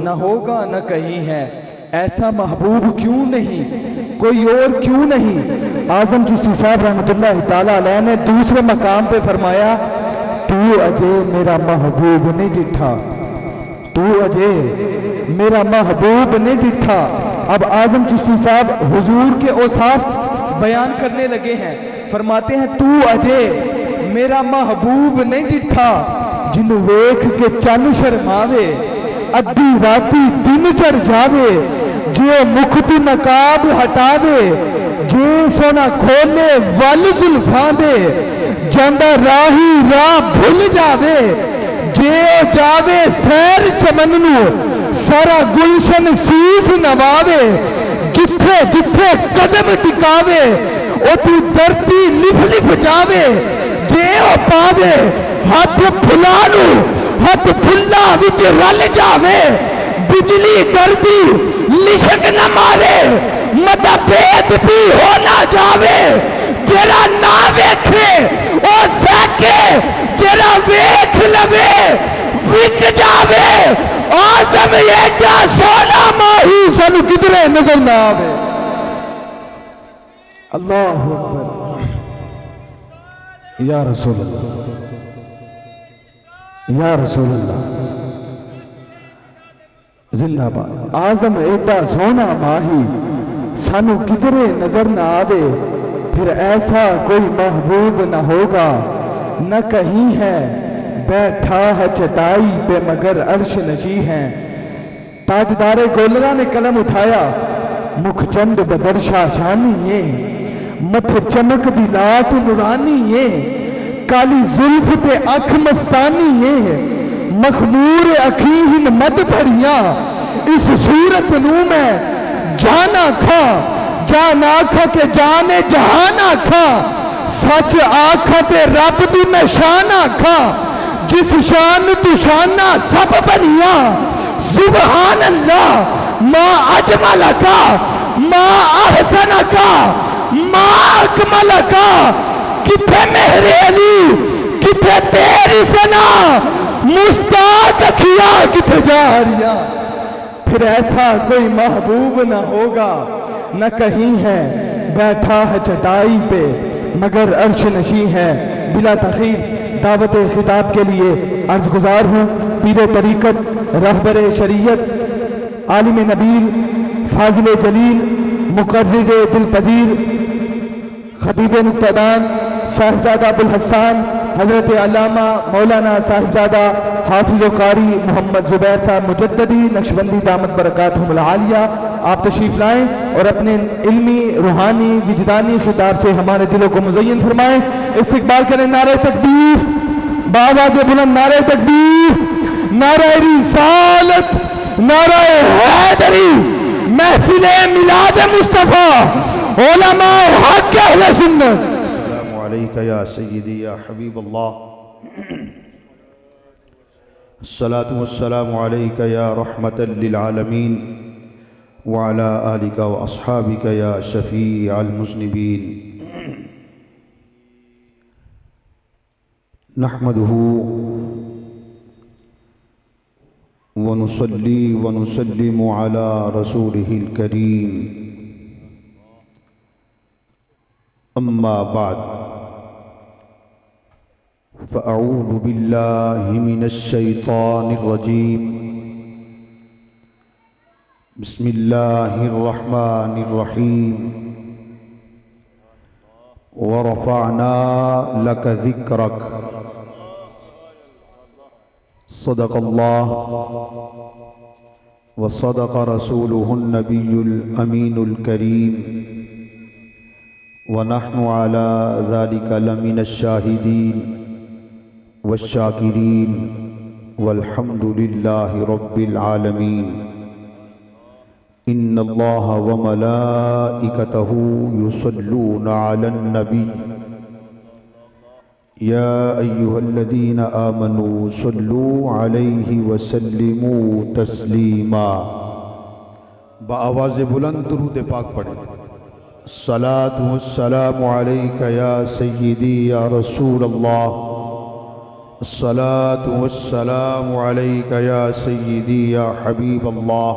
نہ ہوگا نہ کہیں ہے۔ ایسا محبوب کیوں نہیں، کوئی اور کیوں نہیں؟ اعظم چشتی صاحب رحمۃ اللہ تعالیٰ علیہ نے دوسرے مقام پہ فرمایا، تو اجے میرا محبوب نہیں ڈٹھا، تو اجے میرا محبوب نہیں ڈٹھا۔ اب اعظم چشتی صاحب حضور کے اوصاف بیان کرنے لگے ہیں، فرماتے ہیں تو اجے میرا محبوب نہیں ڈٹھا، جنو ویکھ کے چن شرماوے، ادھی راتی دن چڑھ جاوے، جو مکھ تو نقاب ہٹاوے، جو سونا کھولے ول زلفاں دے، جاندہ راہی راہ بھول جاوے، جے جاوے سیر چمن نو، سارا گلشن سیس نواوے، جتھے جتھے قدم ٹکاوے، او تو دھرتی لف لف جاوے، جے او پاوے ہاتھ پھلا نو، ہاتھ پھلا وچ رل جاوے، بجلی ڈردی لشک نہ مارے، مدہ بید بھی ہو نہ جاوے، جیرا نہ ویکھے او سیکے، جیرا ویکھ لوے وک جاوے، آزم ایڈا سونا ماہی سنو کدرے نظر نہ آوے۔ اللہ اکبر، یا رسول اللہ، یا رسول اللہ، زندہ باد۔ آزم ایڈا سونا ماہی سانو کدرے نظر نہ آوے، پھر ایسا کوئی محبوب نہ ہوگا نہ کہیں ہے، بیٹھا ہے چٹائی پہ مگر عرش نشی ہے۔ تاجدار گولرا نے قلم اٹھایا، مکھ چند بدرشا شانی یہ، متھ چمک دی لات نورانی یہ، کالی زلف تے اکھ مستانی یہ، مخمور اکھیں مد بھریاں، اس صورت نو میں جانا کھا، جان آکھا کہ جانے جہان آکھا، سچ آکھا تے رب دی میں شان آکھا، جس شان تو شانہ سب بنیاں، سبحان اللہ ما اجمل کا، ما احسن کا، ما اکمل کا، کتھے مہر علی، کتھے تیری سنا، مستاق کیا کتھے جاریا۔ پھر ایسا کوئی محبوب نہ ہوگا نہ کہیں ہے، بیٹھا ہے چٹائی پہ مگر عرش نشیں ہے۔ بلا تخیر دعوت خطاب کے لیے عرض گزار ہوں پیر طریقت، رہبر شریعت، عالم نبیل، فاضل جلیل، مقرر دل پذیر، خطیب نقطہدان صاحبزادہ ابوالحسان حضرت علامہ مولانا صاحبزادہ حافظ و قاری محمد زبیر صاحب مجددی نقشبندی دامت برکاتہم العالیہ، آپ تشریف لائیں اور اپنے علمی، روحانی، وجدانی خطاب سے ہمارے دلوں کو مزین فرمائیں۔ استقبال کریں نعرہ تکبیر، بآواز بلند نعرہ تکبیر، نعرہ رسالت، نعرہ حیدری۔ محفل میلاد مصطفیٰ علماء حق اہل سنت. السلام علیکہ یا سیدی یا حبیب اللہ. الصلاة والسلام علیکہ یا رحمة للعالمین وعلى آلک واصحابک یا شفیع المذنبین. نحمده ونصلي ونسلم على رسوله الكريم. أما بعد فأعوذ بالله من الشيطان الرجيم. بسم الله الرحمن الرحيم. ورفعنا لك ذكرك. صدق الله وصدق رسوله النبي الأمين الكريم ونحن على ذلك لمن الشاهدين والشاكرين والحمد لله رب العالمين. إن الله وملائكته يصلون على النبي يا أيها الذين آمنوا صلوا عليه وسلموا تسليما. بآواز بلند درود پاک پڑھیں. الصلاة والسلام عليك يا سيدي يا رسول الله. الصلاة والسلام عليك يا سيدي يا حبيب الله.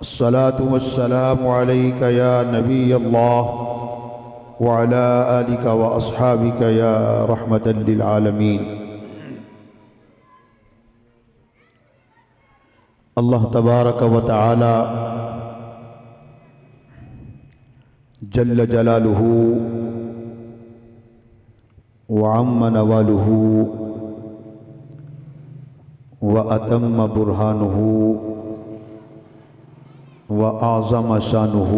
الصلاة والسلام عليك يا نبي الله وعلى آلك وأصحابك يا رحمة للعالمين. اللہ تبارک و تعالی جل جلالہ وعم نوالہ وأتم برہانہ وأعظم شانہ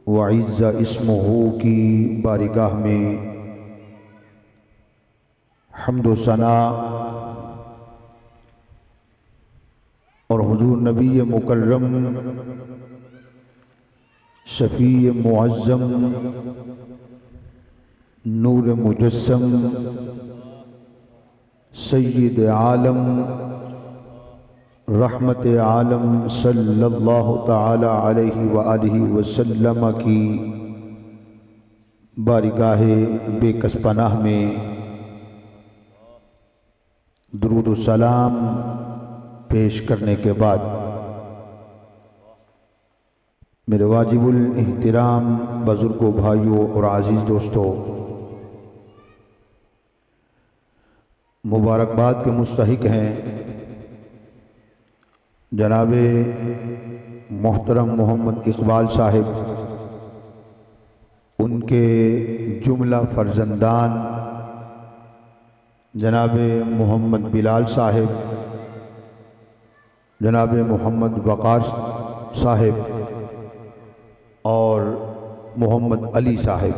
وعز اسمہ کی بارگاہ میں حمد و ثنا اور حضور نبی مکرم شفیع معظم نور مجسم سید عالم رحمت عالم صلی اللہ تعالی علیہ وآلہ وسلم کی بارگاہ بے کس پناہ میں درود و سلام پیش کرنے کے بعد میرے واجب الاحترام بزرگوں، بھائیوں اور عزیز دوستوں، مبارکباد کے مستحق ہیں جناب محترم محمد اقبال صاحب، ان کے جملہ فرزندان جناب محمد بلال صاحب، جناب محمد وقار صاحب اور محمد علی صاحب،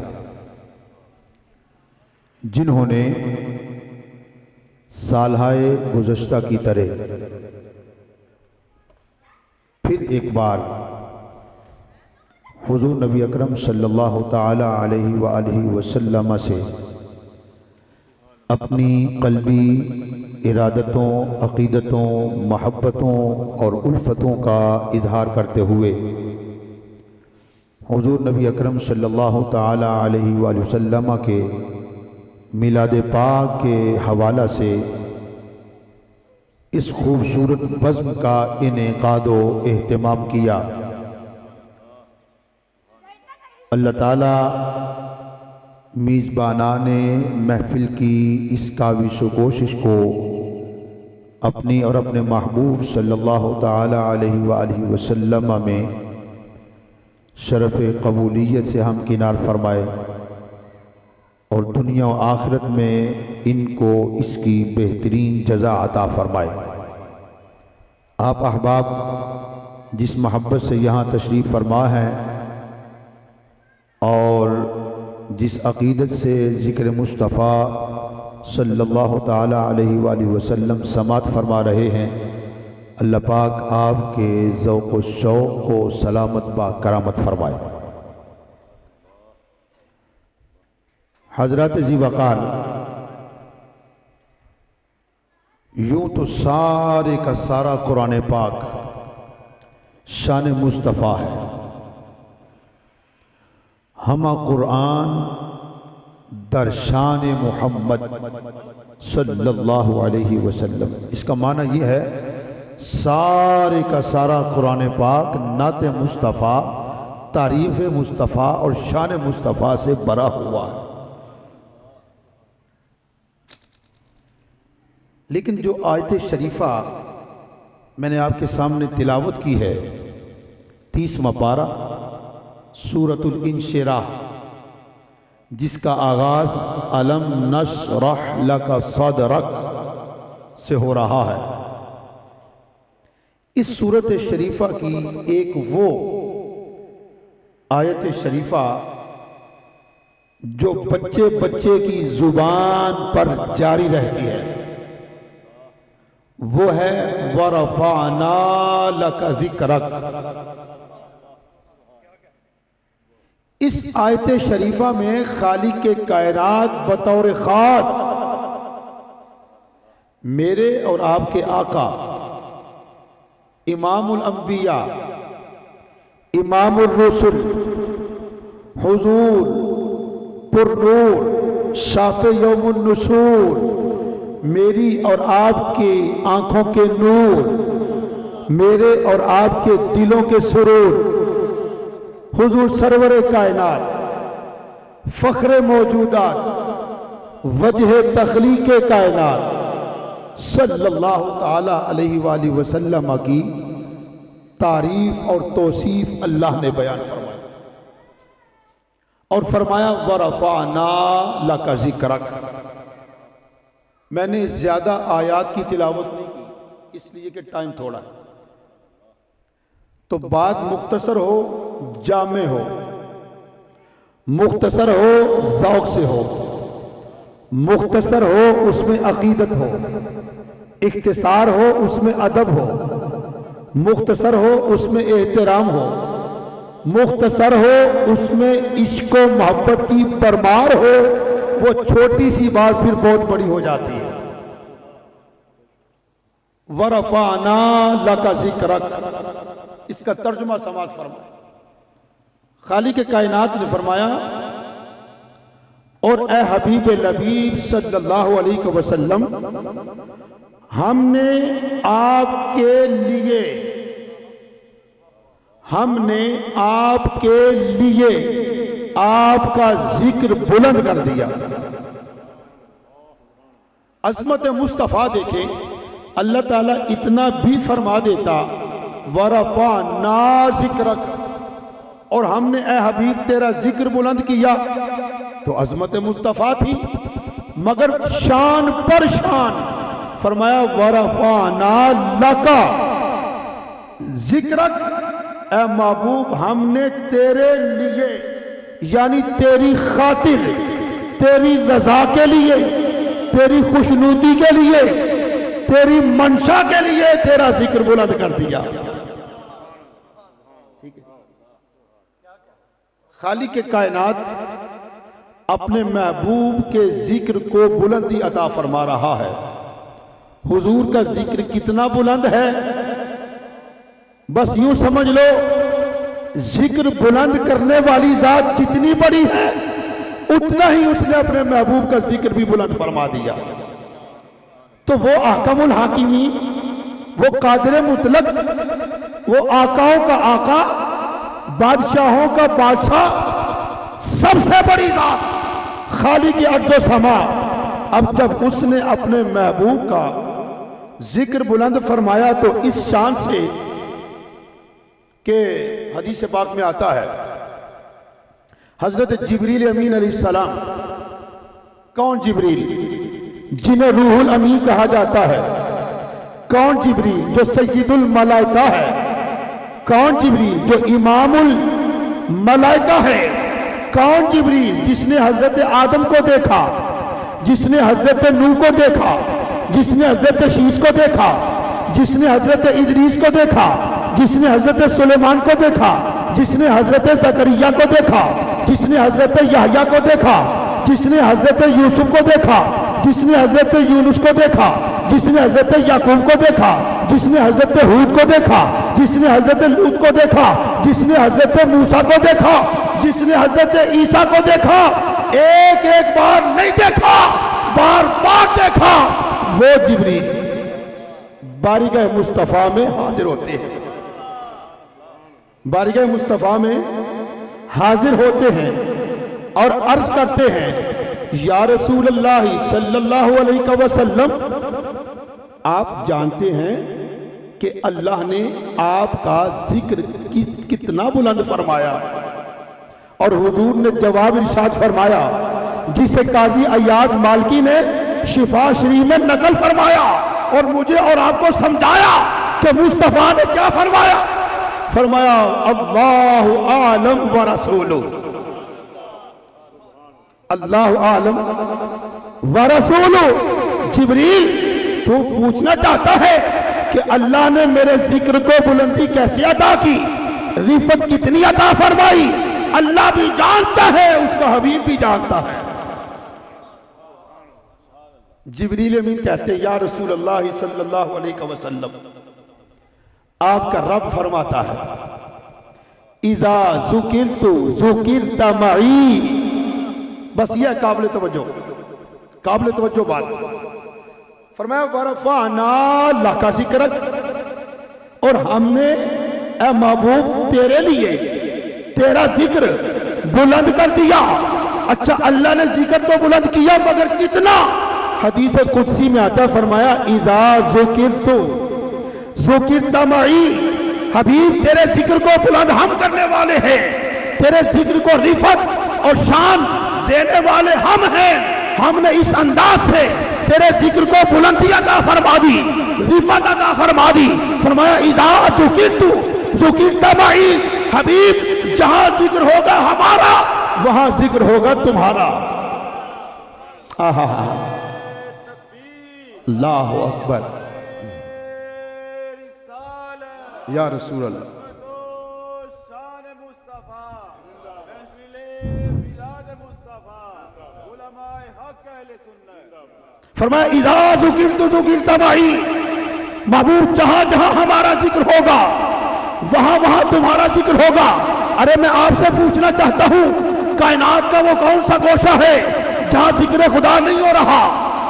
جنہوں نے سالہائے گزشتہ کی طرح پھر ایک بار حضور نبی اکرم صلی اللہ تعالی علیہ وآلہ وسلم سے اپنی قلبی ارادتوں، عقیدتوں، محبتوں اور الفتوں کا اظہار کرتے ہوئے حضور نبی اکرم صلی اللہ تعالی علیہ وآلہ وسلم کے میلاد پاک کے حوالہ سے اس خوبصورت بزم کا انعقاد و اہتمام کیا. اللہ تعالیٰ میزبانان محفل کی اس کاوش و کوشش کو اپنی اور اپنے محبوب صلی اللہ تعالی علیہ وآلہ وسلم میں شرف قبولیت سے ہمکنار فرمائے اور دنیا و آخرت میں ان کو اس کی بہترین جزا عطا فرمائے. آپ احباب جس محبت سے یہاں تشریف فرما ہیں اور جس عقیدت سے ذکر مصطفیٰ صلی اللہ تعالی علیہ وآلہ وسلم سماعت فرما رہے ہیں، اللہ پاک آپ کے ذوق و شوق کو سلامت با کرامت فرمائے۔ حضرات ذی وقار، یوں تو سارے کا سارا قرآن پاک شان مصطفیٰ ہے، ہمہ قرآن در شان محمد صلی اللہ علیہ وسلم۔ اس کا معنی یہ ہے سارے کا سارا قرآن پاک نعت مصطفیٰ، تعریف مصطفیٰ اور شان مصطفیٰ سے بھرا ہوا ہے۔ لیکن جو آیت شریفہ میں نے آپ کے سامنے تلاوت کی ہے، 30واں پارہ سورۃ الانشراح، جس کا آغاز الم نشرح لک صدرک سے ہو رہا ہے، اس سورۃ شریفہ کی ایک وہ آیت شریفہ جو بچے بچے کی زبان پر جاری رہتی ہے، وہ ہے وَرَفَعْنَا لَكَ ذِكْرَكَ۔ اس آیت شریفہ میں خالق کائنات بطور خاص میرے اور آپ کے آقا امام الانبیاء، امام الرسل، حضور پر نور، شافع یوم النشور، میری اور آپ کی آنکھوں کے نور، میرے اور آپ کے دلوں کے سرور، حضور سرور کائنات، فخر موجودات، وجہ تخلیق کائنات صلی اللہ تعالی علیہ وآلہ وسلم کی تعریف اور توصیف اللہ نے بیان فرمایا، اور فرمایا وَرَفَعْنَا لَكَ ذِكْرَكَ۔ میں نے زیادہ آیات کی تلاوت نہیں کی، اس لیے کہ ٹائم تھوڑا ہے، تو بات مختصر ہو، جامع ہو، مختصر ہو ذوق سے ہو، مختصر ہو اس میں عقیدت ہو، اختصار ہو اس میں ادب ہو، مختصر ہو اس میں احترام ہو، مختصر ہو اس میں عشق و محبت کی پرمار ہو، وہ چھوٹی سی بات پھر بہت بڑی ہو جاتی ہے۔ وَرَفَعْنَا لَكَ ذِكْرَكَ، اس کا ترجمہ سماعت فرمائے۔ خالق کائنات نے فرمایا، اور اے حبیب لبیب صلی اللہ علیہ وسلم، ہم نے آپ کے لیے آپ کا ذکر بلند کر دیا۔ عظمت مصطفیٰ دیکھیں، اللہ تعالیٰ اتنا بھی فرما دیتا وَرَفَعْنَا ذِكْرَكَ، اور ہم نے اے حبیب تیرا ذکر بلند کیا، تو عظمت مصطفیٰ تھی، مگر شان پر شان فرمایا وَرَفَعْنَا لَكَ ذِكْرَكَ، اے محبوب ہم نے تیرے لیے، یعنی تیری خاطر، تیری رضا کے لیے، تیری خوشنودی کے لیے، تیری منشا کے لیے تیرا ذکر بلند کر دیا۔ خالق کائنات اپنے محبوب کے ذکر کو بلندی عطا فرما رہا ہے۔ حضور کا ذکر کتنا بلند ہے، بس یوں سمجھ لو، ذکر بلند کرنے والی ذات جتنی بڑی ہے، اتنا ہی اس نے اپنے محبوب کا ذکر بھی بلند فرما دیا۔ تو وہ احکم الحاکمین، وہ قادر مطلق، وہ آقاؤں کا آقا، بادشاہوں کا بادشاہ، سب سے بڑی ذات، خالق ارض و سما، اب جب اس نے اپنے محبوب کا ذکر بلند فرمایا تو اس شان سے کہ حدیث پاک میں آتا ہے، حضرت جبریل امین علیہ السلام، کون جبریل؟ جنہیں روح الامین کہا جاتا ہے۔ کون جبریل؟ جو سید الملائکہ ہے۔ کون جبریل؟ جو امام الملائکہ ہے۔ کون جبریل؟ جس نے حضرت آدم کو دیکھا، جس نے حضرت نوح کو دیکھا، جس نے حضرت شیش کو دیکھا، جس نے حضرت ادریس کو دیکھا، جس نے حضرت سلیمان کو دیکھا، جس نے حضرت زکریا کو دیکھا، جس نے حضرت یحییٰ کو دیکھا، جس نے حضرت یوسف کو دیکھا، جس نے حضرت یونس کو دیکھا، جس نے حضرت یعقوب کو دیکھا، جس نے حضرت ہود کو دیکھا، جس نے حضرت لوط کو دیکھا، جس نے حضرت موسیٰ کو دیکھا، جس نے حضرت عیسیٰ کو دیکھا، ایک ایک بار نہیں دیکھا، بار بار دیکھا، وہ جبریل بارگاہ مصطفیٰ میں حاضر ہوتے ہیں، بارگاہ مصطفیٰ میں حاضر ہوتے ہیں اور عرض کرتے ہیں یا رسول اللہ صلی اللہ علیہ وسلم، آپ جانتے ہیں کہ اللہ نے آپ کا ذکر کتنا بلند فرمایا، اور حضور نے جواب ارشاد فرمایا جسے قاضی ایاز مالکی نے شفا شریف میں نقل فرمایا اور مجھے اور آپ کو سمجھایا کہ مصطفیٰ نے کیا فرمایا، فرمایا اللہ اعلم ورسولہ، اللہ اعلم ورسولہ۔ جبریل تو پوچھنا چاہتا ہے کہ اللہ نے میرے ذکر کو بلندی کیسے عطا کی، رفعت کتنی عطا فرمائی، اللہ بھی جانتا ہے، اس کا حبیب بھی جانتا ہے۔ جبریل امین کہتے ہیں یا رسول اللہ صلی اللہ علیہ وسلم، آپ کا رب فرماتا ہے اذا ذکرت ذکرت معی، بس یہ قابل توجہ بات، فرمایا ورفعنا لک ذکرک، اور ہم نے اے محبوب تیرے لیے تیرا ذکر بلند کر دیا۔ اچھا اللہ نے ذکر تو بلند کیا مگر کتنا؟ حدیث قدسی میں آتا فرمایا اذا ذکرت ذکرت معی، حبیب تیرے ذکر کو بلند ہم کرنے والے ہیں، تیرے ذکر کو رفعت اور شان دینے والے ہم ہیں، ہم نے اس انداز سے تیرے ذکر کو بلندی عطا فرما دی، رفعت عطا فرما دی۔ فرمایا اذا ذکرت ذکرت معی، حبیب جہاں ذکر ہوگا ہمارا وہاں ذکر ہوگا تمہارا۔ اللہ اکبر، یا رسول اللہ۔ فرمایا اذا ذکرت ذکرت معی، محبوب جہاں جہاں ہمارا ذکر ہوگا وہاں وہاں تمہارا ذکر ہوگا۔ ارے میں آپ سے پوچھنا چاہتا ہوں کائنات کا وہ کون سا گوشہ ہے جہاں ذکر خدا نہیں ہو رہا؟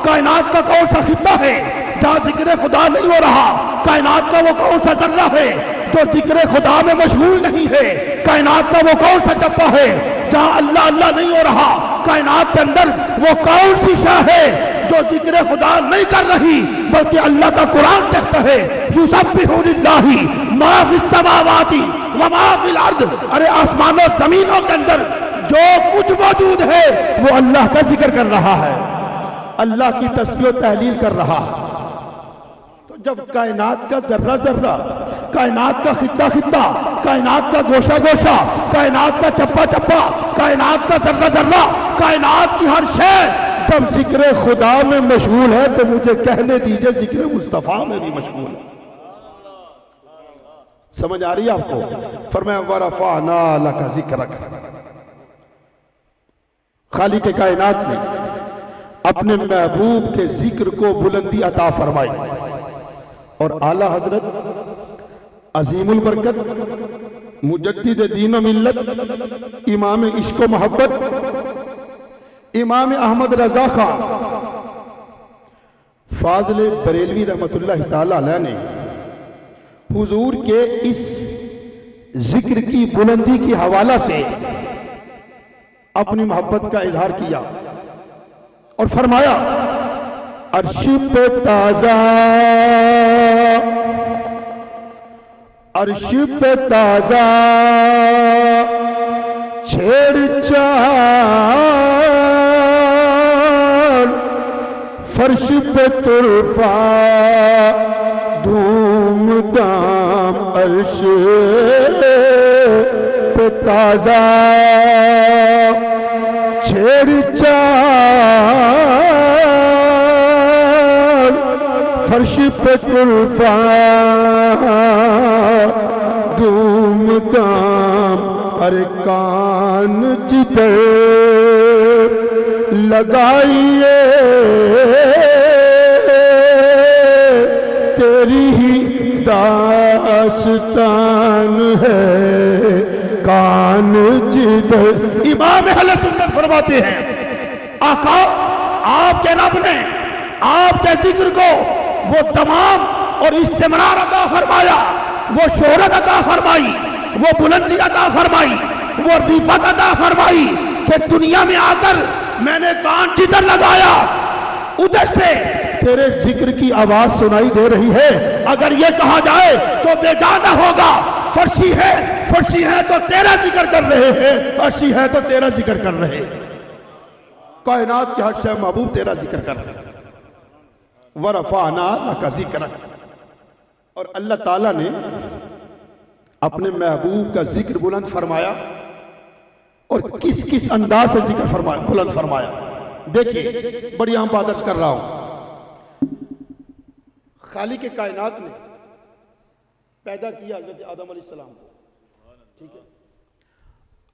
کائنات کا کون سا خطہ ہے جہاں ذکر خدا نہیں ہو رہا؟ کائنات کا وہ کون سا ذرہ ہے جو ذکر خدا میں مشغول نہیں ہے؟ کائنات کا وہ کون سا ڈبہ ہے جہاں اللہ اللہ نہیں ہو رہا؟ کائنات کے اندر وہ کون سی شاہ ہے جو ذکر خدا نہیں کر رہی بلکہ اللہ کا قرآن کہتا ہے یسبح للہ ما فی السماوات وما فی الارض، ارے آسمان و زمینوں کے اندر جو کچھ موجود ہے وہ اللہ کا ذکر کر رہا ہے، اللہ کی تسبیح و تحلیل کر رہا ہے۔ تو جب کائنات کا ذرہ ذرہ، کائنات کا خطہ خطہ، کائنات کا گوشہ گوشہ، کائنات کا چپا چپا، کائنات کا ذرہ ذرہ، کائنات کی ہر شے جب ذکر خدا میں مشغول ہے تو مجھے کہنے دیجئے ذکر مصطفیٰ میں بھی مشغول ہے۔ سمجھ آ رہی ہے آپ کو؟ فرمایا ورفعنا لک ذکرک، خالق کائنات نے اپنے محبوب کے ذکر کو بلندی عطا فرمائی، اور اعلیٰ حضرت عظیم البرکت مجدد دین و ملت امام عشق و محبت امام احمد رضا خان فاضل بریلوی رحمت اللہ تعالی علیہ نے حضور کے اس ذکر کی بلندی کی حوالہ سے اپنی محبت کا اظہار کیا اور فرمایا عرش پہ تازہ، عرش پہ تازہ چھیڑ چال، فرش پہ طرفہ دھوم دام، عرش پہ تازہ چھیڑ چال، فرش فرش پہ طرفہ دوم دام ارے کان جدھر لگائیے تیری ہی داستان ہے کان جدھر. امام اہل سنت فرماتے ہیں آقا آپ کے رب نے آپ کے ذکر کو وہ تمام اور استمرار عطا فرمایا، وہ شہرت عطا فرمائی، وہ بلندی عطا فرمائی، وہ رفعت عطا فرمائی کہ دنیا میں آ کر میں نے کان جدھر لگایا ادھر سے تیرے ذکر کی آواز سنائی دے رہی ہے. اگر یہ کہا جائے تو بے جانہ ہوگا. فرشی ہے تو تیرا ذکر کر رہے ہیں، عرشی ہے تو تیرا ذکر کر رہے ہیں. کائنات کے ہر شے محبوب تیرا ذکر کر رہے ہیں. وَرَفَعْنَا لَكَ ذِكْرَكَ. اور اللہ تعالیٰ نے اپنے محبوب کا ذکر بلند فرمایا اور کس کس انداز سے ذکر بلند فرمایا. دیکھیے بڑی اہم بات عرض کر رہا ہوں. خالق کائنات نے پیدا کیا حضرت آدم علیہ السلام کو، ٹھیک ہے،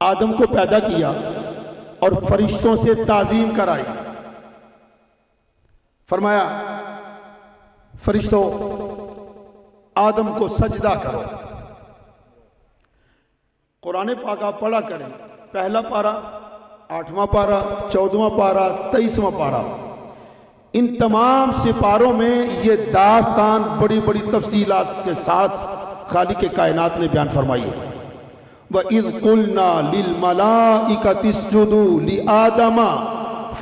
آدم کو پیدا کیا اور فرشتوں سے تعظیم کرائی. فرمایا فرشتوں آدم کو سجدہ کرو. قرآن پاک آپ پڑھا کریں، پہلا پارہ، 8واں پارہ، 14واں پارہ، 23واں پارہ، ان تمام سپاروں میں یہ داستان بڑی بڑی تفصیلات کے ساتھ خالق کائنات نے بیان فرمائی ہے. وَإِذْ قُلْنَا لِلْمَلَائِكَةِ اسْجُدُوا لِآدَمَ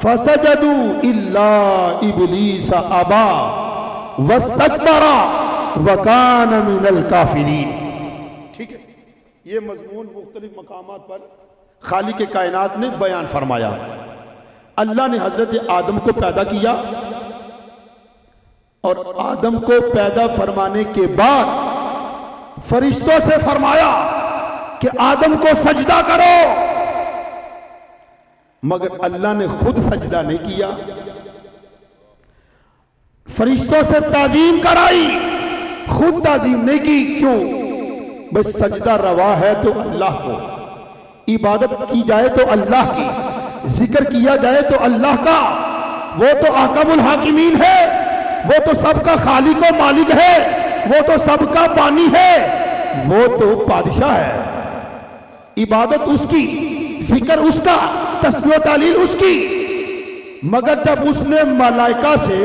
فَسَجَدُوا إِلَّا إِبْلِيسَ أَبَى وَاسْتَكْبَرَ وَكَانَ مِنَ الْكَافِرِينَ. ٹھیک ہے، یہ مضمون مختلف مقامات پر خالق کائنات نے بیان فرمایا. اللہ نے حضرت آدم کو پیدا کیا اور آدم کو پیدا فرمانے کے بعد فرشتوں سے فرمایا کہ آدم کو سجدہ کرو. مگر اللہ نے خود سجدہ نہیں کیا، فرشتوں سے تعظیم کرائی، خود تعظیم نہیں کی. کیوں؟ بس سجدہ روا ہے تو اللہ کو، عبادت کی جائے تو اللہ کی، ذکر کیا جائے تو اللہ کا. وہ تو احکم الحاکمین ہے، وہ تو سب کا خالق و مالک ہے، وہ تو سب کا بانی ہے، وہ تو بادشاہ ہے. عبادت اس کی، ذکر اس کا، تسبیح و تعلیل اس کی. مگر جب اس نے ملائکہ سے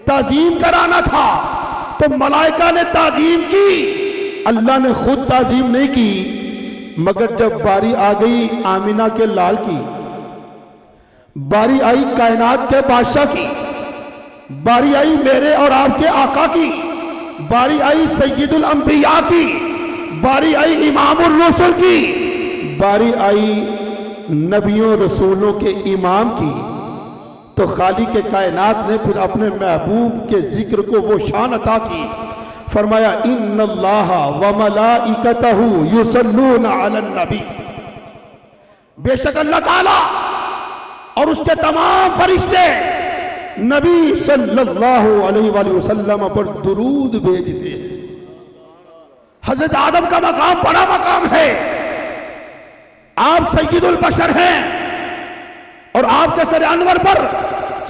تعظیم کرانا تھا تو ملائکہ نے تعظیم کی، اللہ نے خود تعظیم نہیں کی. مگر جب باری آ گئی آمینہ کے لال کی، باری آئی کائنات کے بادشاہ کی، باری آئی میرے اور آپ کے آقا کی، باری آئی سید الانبیاء کی، باری آئی امام الرسل کی، باری آئی نبیوں رسولوں کے امام کی، تو خالق کائنات نے پھر اپنے محبوب کے ذکر کو وہ شان عطا کی. فرمایا ان اللہ وملائکتہ یصلون علی النبی. بے شک اللہ تعالی اور اس کے تمام فرشتے نبی صلی اللہ علیہ وآلہ وسلم پر درود بھیجتے ہیں. حضرت آدم کا مقام بڑا مقام ہے، آپ سید البشر ہیں اور آپ کے سر انور پر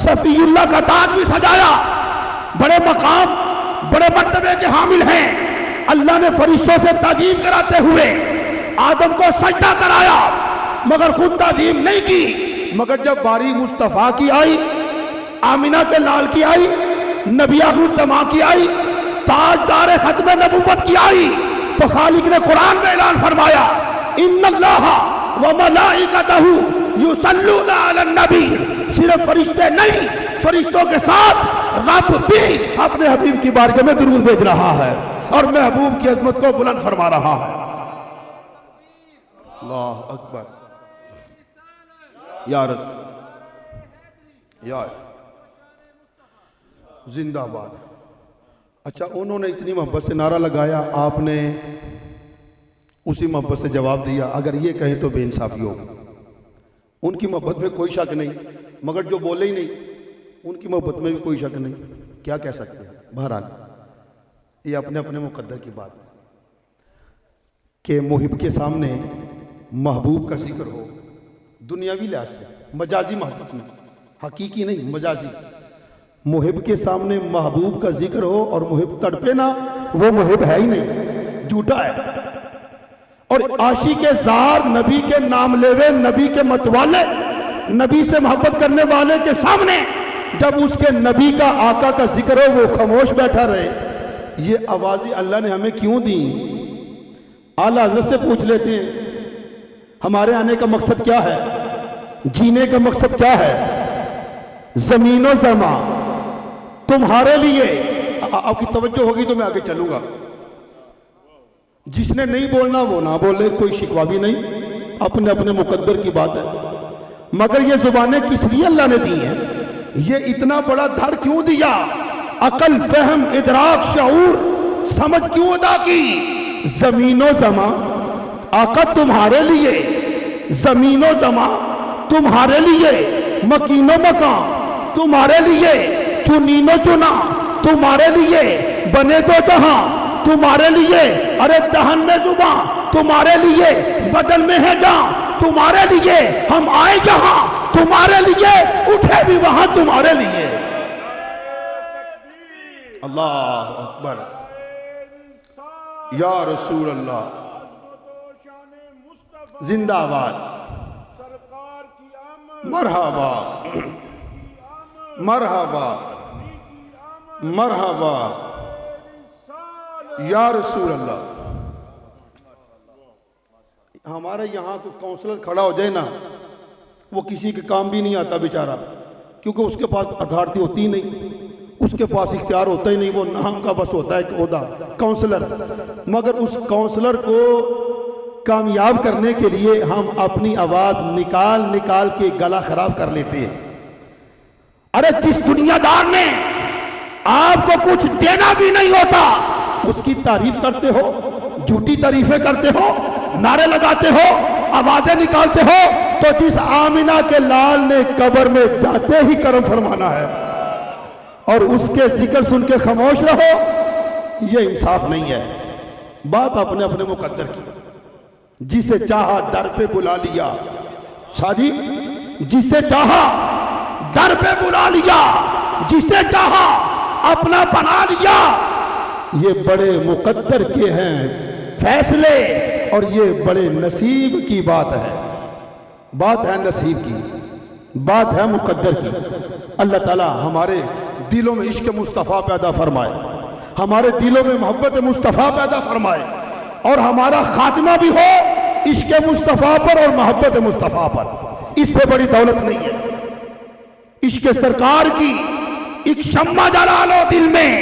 صفی اللہ کا تاج بھی سجایا. بڑے مقام، بڑے مرتبے کے حامل ہیں. اللہ نے فرشتوں سے تعظیم کراتے ہوئے آدم کو سجدہ کرایا مگر خود تعظیم نہیں کی. مگر جب باری مصطفیٰ کی آئی، آمینہ کے لال کی آئی، نبی آخر الزمان کی آئی، تاجدار ختم نبوت کی آئی، تو خالق نے قرآن میں اعلان فرمایا ان اللہ وملائکتہ یصلون علی النبی. صرف فرشتے نہیں، فرشتوں کے ساتھ رب بھی اپنے حبیب کی بارگاہ میں درود بھیج رہا ہے اور محبوب کی عظمت کو بلند فرما رہا ہے. اللہ اکبر یا رب، یا زندہ باد. اچھا، انہوں نے اتنی محبت سے نعرہ لگایا، آپ نے اسی محبت سے جواب دیا. اگر یہ کہیں تو بے انصافی ہوگی. ان کی محبت میں کوئی شک نہیں، مگر جو بولے ہی نہیں ان کی محبت میں بھی کوئی شک نہیں. کیا کہہ سکتے ہیں؟ بہرحال یہ اپنے اپنے مقدر کی بات کہ محب کے سامنے محبوب کا ذکر ہو دنیاوی لحاظ سے، مجازی محبت میں، حقیقی نہیں مجازی، محب کے سامنے محبوب کا ذکر ہو اور محب تڑپے نہ، وہ محب ہے ہی نہیں، جھوٹا ہے۔ اور عاشق زار نبی کے نام لیوے، نبی کے متوالے، نبی سے محبت کرنے والے کے سامنے جب اس کے نبی کا آقا کا ذکر ہو وہ خاموش بیٹھا رہے، یہ آوازیں اللہ نے ہمیں کیوں دی؟ اعلیٰ حضرت سے پوچھ لیتے ہیں ہمارے آنے کا مقصد کیا ہے، جینے کا مقصد کیا ہے؟ زمین و زمان تمہارے لیے، آپ کی توجہ ہوگی تو میں آگے چلوں گا، جس نے نہیں بولنا وہ نہ بولے، کوئی شکوہ بھی نہیں، اپنے اپنے مقدر کی بات ہے، مگر یہ زبانیں کس لیے اللہ نے دی ہیں؟ یہ اتنا بڑا دھڑ کیوں دیا؟ عقل، فہم، ادراک، شعور، سمجھ کیوں ادا کی؟ زمین و زمان آقا تمہارے لیے، زمین و زمان تمہارے لیے، مکین و مکان تمہارے لیے، چنین و چنا تمہارے لیے، بنے تو جہاں تمہارے لیے، ارے دہن میں زباں تمہارے لیے، بدن میں ہے جان تمہارے لیے، ہم آئے جہاں تمہارے لیے، اٹھے بھی وہاں تمہارے لیے۔ اللہ اکبر، یا رسول اللہ، زندہ آباد، مرحبا مرحبا مرحبا یا رسول اللہ۔ ہمارے یہاں تو کونسلر کھڑا ہو جائے نا، وہ کسی کے کام بھی نہیں آتا بیچارہ، کیونکہ اس کے پاس اتھارٹی ہوتی نہیں، اس کے پاس اختیار ہوتا ہی نہیں، وہ نام کا بس ہوتا ہے ایک عہدہ کونسلر، مگر اس کونسلر کو کامیاب کرنے کے لیے ہم اپنی آواز نکال نکال کے گلا خراب کر لیتے ہیں۔ ارے جس دنیا دار نے آپ کو کچھ دینا بھی نہیں ہوتا اس کی تعریف کرتے ہو، جھوٹی تعریفیں کرتے ہو، نعرے لگاتے ہو، آوازیں نکالتے ہو، تو جس آمنہ کے لال نے قبر میں جاتے ہی کرم فرمانا ہے اور اس کے ذکر سن کے خاموش رہو، یہ انصاف نہیں ہے۔ بات اپنے اپنے مقدر کی، جسے چاہا در پہ بلا لیا، شاہ جی، جسے چاہا در پہ بلا لیا، جسے چاہا اپنا بنا لیا، یہ بڑے مقدر کے ہیں فیصلے اور یہ بڑے نصیب کی بات ہے، بات ہے نصیب کی، بات ہے مقدر کی۔ اللہ تعالی ہمارے دلوں میں عشق مصطفیٰ پیدا فرمائے، ہمارے دلوں میں محبت مصطفیٰ پیدا فرمائے، اور ہمارا خاتمہ بھی ہو عشق مصطفیٰ پر اور محبت مصطفیٰ پر، اس سے بڑی دولت نہیں ہے۔ عشق سرکار کی ایک شمع جلا لو دل میں،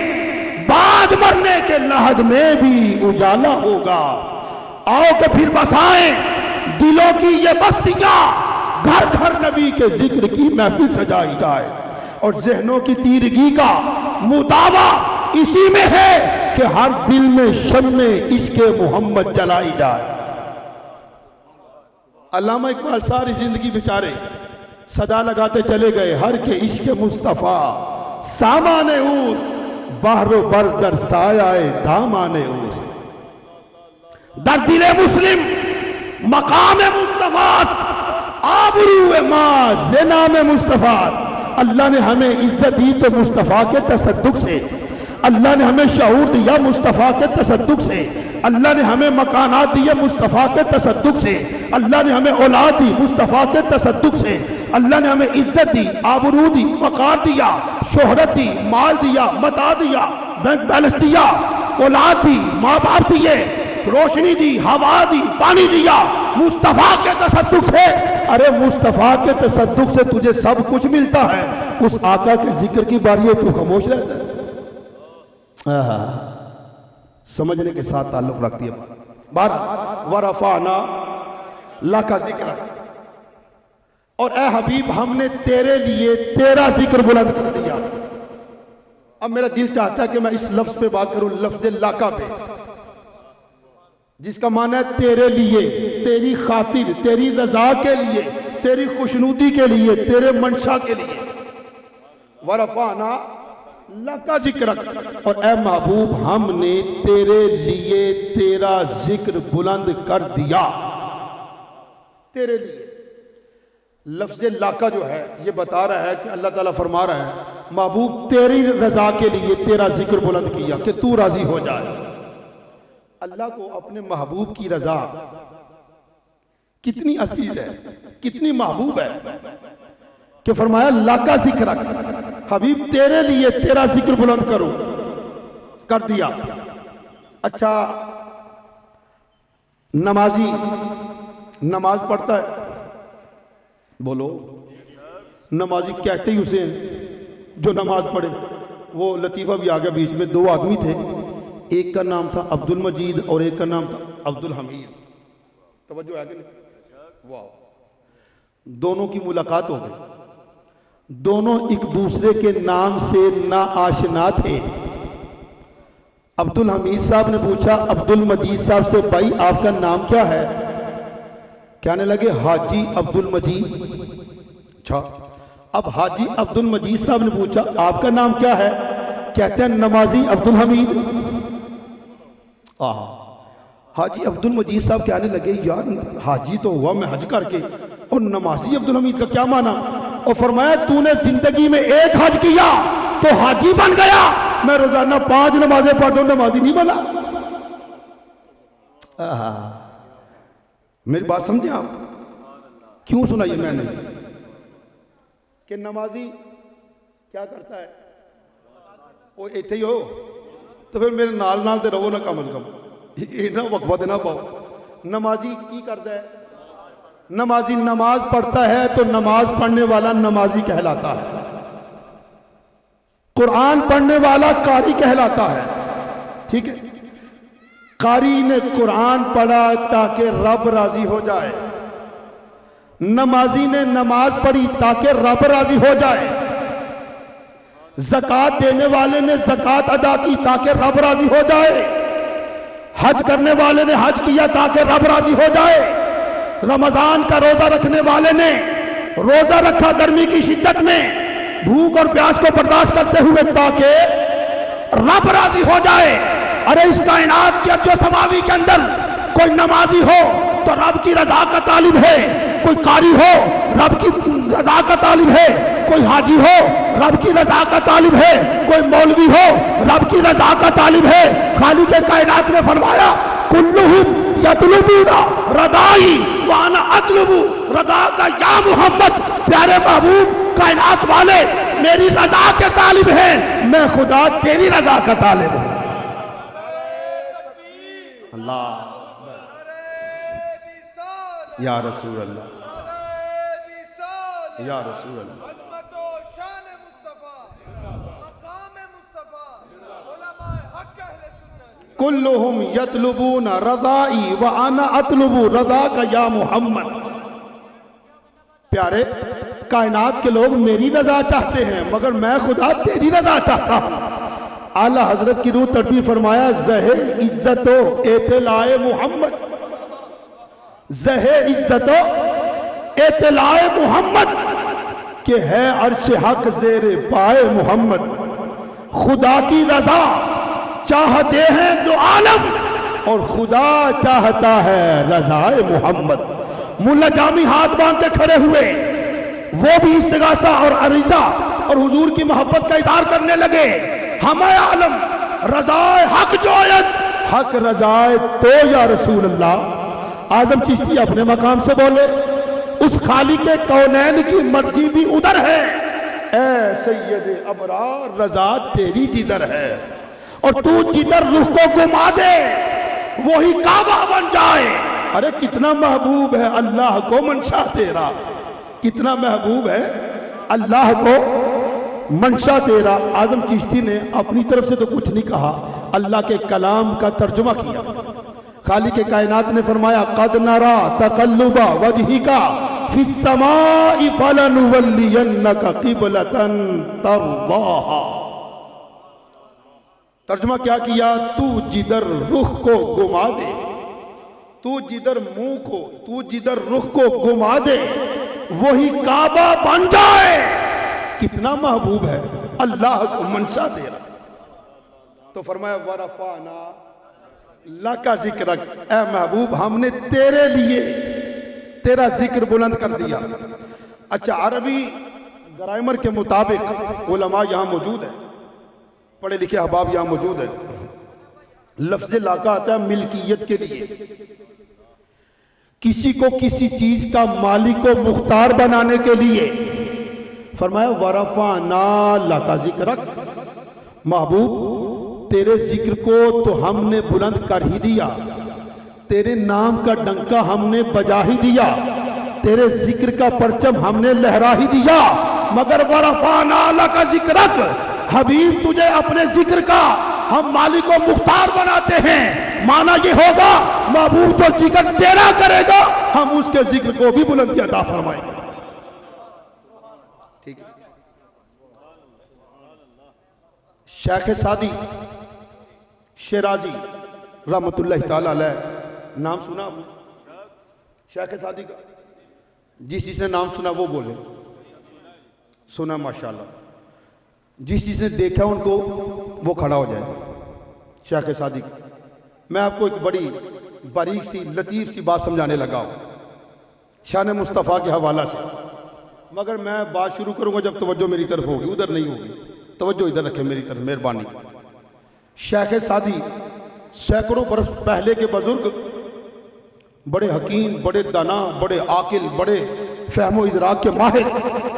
بعد مرنے کے لحد میں بھی اجالا ہوگا۔ آؤ کہ پھر بسائیں دلوں کی یہ بستیاں، گھر گھر نبی کے ذکر کی محفل سجائی جائے، اور ذہنوں کی تیرگی کا مداوا اسی میں ہے کہ ہر دل میں شمع عشق محمد جلائی جائے۔ علامہ اقبال ساری زندگی بیچارے صدا لگاتے چلے گئے، ہر کے عشق مصطفیٰ سامان اوز، بحر و بر در سایہ دامان اوز۔ در دل مسلم مقام مصطفیٰ، آبرو ما زنام مصطفیٰ۔ اللہ نے ہمیں عزت دی تو مصطفیٰ کے تصدق سے، اللہ نے ہمیں شعور دیا مصطفیٰ کے تصدق سے، اللہ نے ہمیں مکانات دیے مصطفیٰ کے تصدق سے، اللہ نے ہمیں اولاد دی مصطفیٰ کے تصدق سے، اللہ نے ہمیں عزت دی، آبرو دی، وقار دیا، شہرت دی، مال دیا، متاع دیا، بینک بیلنس دیا، اولاد دی، ماں باپ دیے، روشنی دی، ہوا دی، پانی دیا، مصطفیٰ کے تصدق سے۔ ارے مصطفیٰ کے تصدق سے تجھے سب کچھ ملتا ہے، اس آقا کے ذکر کی باری ہے تو خاموش رہتا ہے۔ سمجھنے کے ساتھ تعلق رکھتی ہے بات۔ وَرَفَعْنَا لَكَ ذِكْرَكَ، اور اے حبیب ہم نے تیرے لیے تیرا ذکر بلند کر دیا۔ اب میرا دل چاہتا ہے کہ میں اس لفظ پہ بات کروں، لفظ لاکا پہ، جس کا معنی ہے تیرے لیے، تیری خاطر، تیری رضا کے لیے، تیری خوشنودی کے لیے، تیرے منشا کے لیے۔ وَرَفَعْنَا اللہ کا ذکر رکھ، اور اے محبوب ہم نے تیرے لیے تیرا ذکر بلند کر دیا، تیرے لیے۔ لفظ لاکا جو ہے یہ بتا رہا ہے کہ اللہ تعالیٰ فرما رہا ہے محبوب تیری رضا کے لیے تیرا ذکر بلند کیا کہ تو راضی ہو جائے۔ اللہ کو اپنے محبوب کی رضا کتنی عزیز ہے، کتنی محبوب ہے کہ فرمایا اللہ کا ذکر رکھ، حبیب تیرے لیے تیرا ذکر بلند کرو، کر دیا۔ اچھا نمازی نماز پڑھتا ہے، بولو نمازی کہتے ہی اسے جو نماز پڑھے۔ وہ لطیفہ بھی آگیا بیچ میں، دو آدمی تھے، ایک کا نام تھا عبد المجید اور ایک کا نام تھا عبد الحمید، توجہ ہے کہ نہیں؟ واہ، دونوں کی ملاقات ہو گئی، دونوں ایک دوسرے کے نام سے ناآشنا تھے۔ عبد الحمید صاحب نے پوچھا عبد المجید صاحب سے بھائی آپ کا نام کیا ہے؟ کہنے لگے حاجی عبد المجید۔ اچھا، اب حاجی عبد المجید صاحب نے پوچھا آپ کا نام کیا ہے؟ کہتے ہیں نمازی عبد الحمید۔ حاجی عبد المجید صاحب کہنے لگے یار حاجی تو ہوا میں حج کر کے، اور نمازی عبد الحمید کا کیا معنی؟ اور فرمایا تو نے زندگی میں ایک حج کیا تو حاجی بن گیا، میں روزانہ 5 نمازیں پڑھتا ہوں نمازی نہیں بنا۔ میری بات سمجھیں آپ؟ کیوں سنائیے میں نے کہ نمازی کیا کرتا ہے؟ وہ ایتھے ہی ہو تو پھر میرے نال نال دے رہو نا، کم از کم اینا وقفہ دینا پاؤ۔ نمازی کی کرتا ہے؟ نمازی نماز پڑھتا ہے تو نماز پڑھنے والا نمازی کہلاتا ہے، قرآن پڑھنے والا قاری کہلاتا ہے، ٹھیک ہے؟ قاری نے قرآن پڑھا تاکہ رب راضی ہو جائے، نمازی نے نماز پڑھی تاکہ رب راضی ہو جائے، زکوٰۃ دینے والے نے زکوٰۃ ادا کی تاکہ رب راضی ہو جائے، حج کرنے والے نے حج کیا تاکہ رب راضی ہو جائے، رمضان کا روزہ رکھنے والے نے روزہ رکھا گرمی کی شدت میں بھوک اور پیاس کو برداشت کرتے ہوئے تاکہ رب راضی ہو جائے۔ ارے اس کائنات کے جو سماوی کے اندر کوئی نمازی ہو تو رب کی رضا کا طالب ہے، کوئی قاری ہو رب کی رضا کا طالب ہے، کوئی حاجی ہو رب کی رضا کا طالب ہے، کوئی مولوی ہو رب کی رضا کا طالب ہے۔ خالق کائنات نے فرمایا کلہم یطلبون رضائی وانا اطلب رضاک یا محمد، پیارے محبوب کائنات والے میری رضا کے طالب ہیں، میں خدا تیری رضا کا طالب ہوں۔ اللہ یا رسول اللہ، یا رسول اللہ، کلہم یطلبون رضائی وانا اطلب رضاک یا محمد، پیارے کائنات کے لوگ میری رضا چاہتے ہیں مگر میں خدا تیری رضا چاہتا ہوں۔ اعلیٰ حضرت کی روح تڑپی فرمایا زہر عزت و اطلاع محمد، زہر عزت و اطلاع محمد کہ ہے عرش حق زیر پائے محمد، خدا کی رضا چاہتے ہیں دو عالم اور خدا چاہتا ہے رضا محمد۔ ملا جامی ہاتھ باندھ کے کھڑے ہوئے، وہ بھی استغاثہ اور عریضہ اور حضور کی محبت کا اظہار کرنے لگے۔ ہمیں عالم رضا حق جوید، حق رضا تو یا رسول اللہ۔ اعظم چشتی اپنے مقام سے بولے اس خالق کونین کی مرضی بھی ادھر ہے، اے سید ابرار رضا تیری جدھر ہے، اور تو جدھر رخ کو گما دے وہی کعبہ بن جائے۔ ارے کتنا محبوب ہے اللہ کو منشا تیرا، کتنا محبوب ہے اللہ کو منشا تیرا۔ اعظم چشتی نے اپنی طرف سے تو کچھ نہیں کہا، اللہ کے کلام کا ترجمہ کیا۔ خالق کائنات نے فرمایا قد نرا تقلب وجہک فی السماء فلنولینک قبلۃ ترضاھا۔ ترجمہ کیا کیا؟ تو جدھر رخ کو گما دے، تو جدھر منہ کو، تو جدھر رخ کو گما دے وہی کعبہ بن جائے۔ کتنا محبوب ہے اللہ کو منشا دے رہا. تو فرمایا ورفعنا لک ذکرک، اے محبوب ہم نے تیرے لیے تیرا ذکر بلند کر دیا. اچھا عربی گرامر کے مطابق علماء یہاں موجود ہیں، پڑھے لکھے احباب یہاں موجود ہیں. لفظ لاقا آتا ہے ملکیت کے لیے، کسی کو کسی چیز کا مالک و مختار بنانے کے لیے. فرمایا ورفعنا لک ذکرک، محبوب تیرے ذکر کو تو ہم نے بلند کر ہی دیا، تیرے نام کا ڈنکا ہم نے بجا ہی دیا، تیرے ذکر کا پرچم ہم نے لہرا ہی دیا. مگر ورفعنا لک ذکرک، حبیب تجھے اپنے ذکر کا ہم مالک و مختار بناتے ہیں. معنی یہ ہوگا محبوب جو ذکر تیرا کرے گا ہم اس کے ذکر کو بھی بلندی عطا فرمائیں گے. ٹھیک ہے. شیخ سعدی شیرازی رحمت اللہ تعالی علیہ، نام سنا آپ نے شیخ سعدی کا؟ جس نے نام سنا وہ بولے. سنا ماشاءاللہ. جس نے دیکھا ان کو وہ کھڑا ہو جائے. شیخ سعدی کا میں آپ کو ایک بڑی باریک سی لطیف سی بات سمجھانے لگا ہوں شان مصطفیٰ کے حوالہ سے، مگر میں بات شروع کروں گا جب توجہ میری طرف ہوگی، ادھر نہیں ہوگی. توجہ ادھر رکھیں میری طرف، مہربانی. شیخ سعدی سینکڑوں برس پہلے کے بزرگ، بڑے حکیم، بڑے دانا، بڑے عاقل، بڑے فہم و ادراک کے ماہر،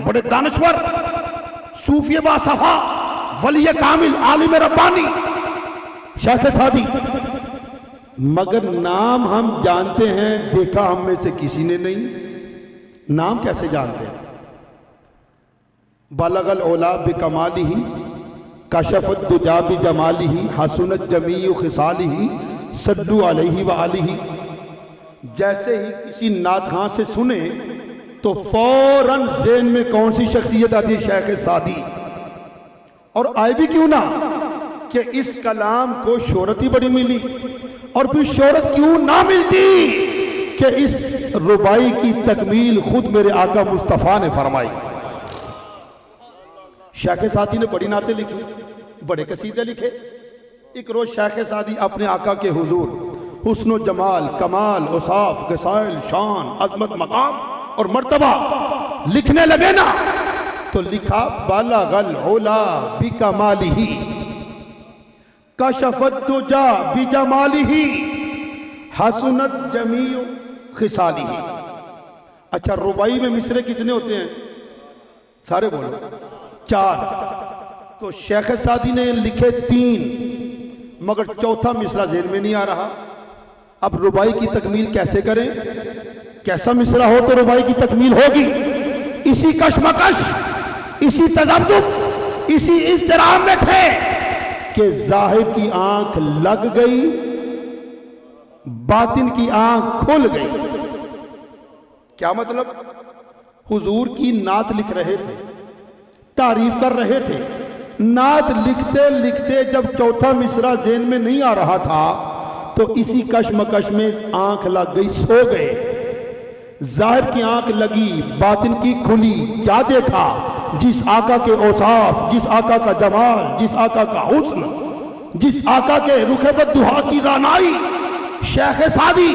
بڑے دانشور، صوفی باصفا، ولی کامل، عالم ربانی شیخ سعدی. مگر نام ہم جانتے ہیں، دیکھا ہم میں سے کسی نے نہیں. نام کیسے جانتے ہیں؟ بلغ العلا بکمالہ، کشف الدجا بجمالہ، حسنت جمیع خصالہ، صلو علیہ وآلہ. جیسے ہی کسی نعت خواں سے سنے تو فوراً ذہن میں کون سی شخصیت آتی ہے؟ شیخ سعدی. اور آئے بھی کیوں نہ کہ اس کلام کو شہرت ہی بڑی ملی، اور پھر شہرت کیوں نہ ملتی کہ اس ربائی کی تکمیل خود میرے آقا مصطفیٰ نے فرمائی. شیخ سعدی نے بڑی نعتیں لکھی، بڑے قصیدے لکھے. ایک روز شیخ سعدی اپنے آقا کے حضور حسن و جمال، کمال، اوصاف، خصائل، شان، عظمت، مقام اور مرتبہ لکھنے لگے نا، تو لکھا بلغ العلا بکمالہ، کشف الدجا بجمالہ، حسنت جمیع خصالہ. اچھا ربائی میں مصرے کتنے ہوتے ہیں؟ سارے بولو. 4. تو شیخ سعدی نے لکھے 3، مگر چوتھا مصرع ذہن میں نہیں آ رہا. اب ربائی کی تکمیل کیسے کریں؟ کیسا مصرع ہو تو ربائی کی تکمیل ہوگی؟ اسی کشمکش، اسی تذبذب، اسی اضطراب میں تھے کہ ظاہر کی آنکھ لگ گئی، باطن کی آنکھ کھل گئی. کیا مطلب؟ حضور کی نعت لکھ رہے تھے، تعریف کر رہے تھے. نعت لکھتے لکھتے جب چوتھا مصرع ذہن میں نہیں آ رہا تھا تو اسی کشمکش میں آنکھ لگ گئی، سو گئے. ظاہر کی آنکھ لگی، باطن کی کھلی. کیا دیکھا؟ جس آقا کے اوصاف، جس آقا کا جمال، جس آقا کا حسن، جس آقا کے رخ بددہا کی رانائی شیخ سعدی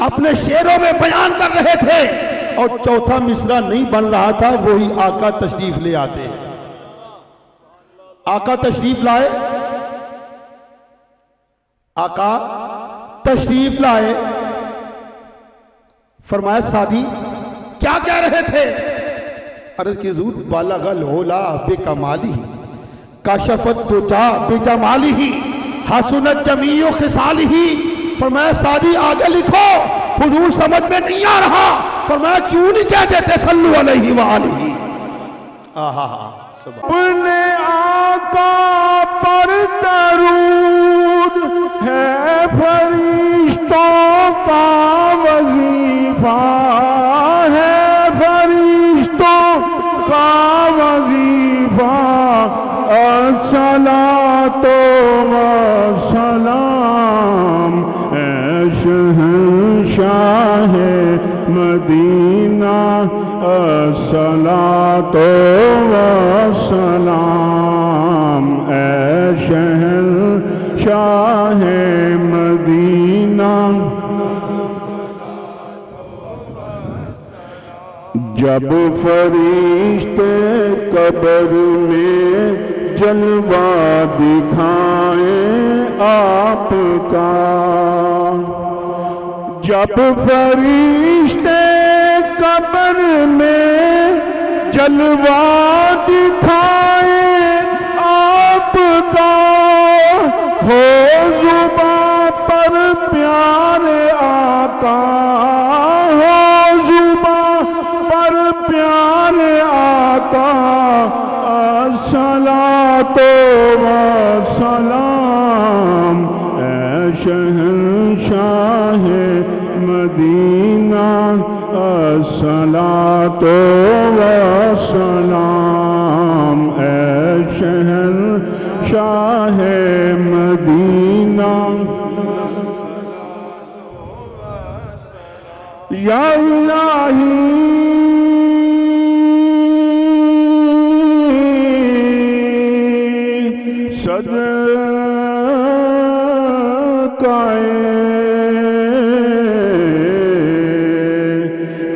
اپنے شعروں میں بیان کر رہے تھے. اور چوتھا مصرع نہیں بن رہا تھا، وہی آقا تشریف لے آتے. آقا تشریف لائے، آقا تشریف لائے. فرمایا سعدی کیا کہہ رہے تھے؟ عرض کی حضور بلغ العلا بکمالہ، کشف الدجا بجمالہ، حسنت جمیع خصالہ. فرمایا سعدی آگے لکھو، حضور سمجھ میں نہیں آ رہا. فرمایا کیوں نہیں کہہ دیتے صلو علیہ وآلہ. اپنے آقا پر درود ہے فرشتوں کا وظیفہ، ہے فرشتوں کا وظیفہ. الصلاۃ والسلام اے شہنشاہ مدینہ، الصلاۃ والسلام مدینہ جب فرشتے قبر میں جلوہ دکھائیں آپ کا، جب فرشتے قبر میں جلوہ دکھائیں آپ کا، ہو زباں پر پیار آقا، ہو زباں پر پیار آقا، الصلاۃ والسلام اے شہنشاہ مدینہ، الصلاۃ والسلام اے شہنشاہ مدینہ، یا الہی صدقہ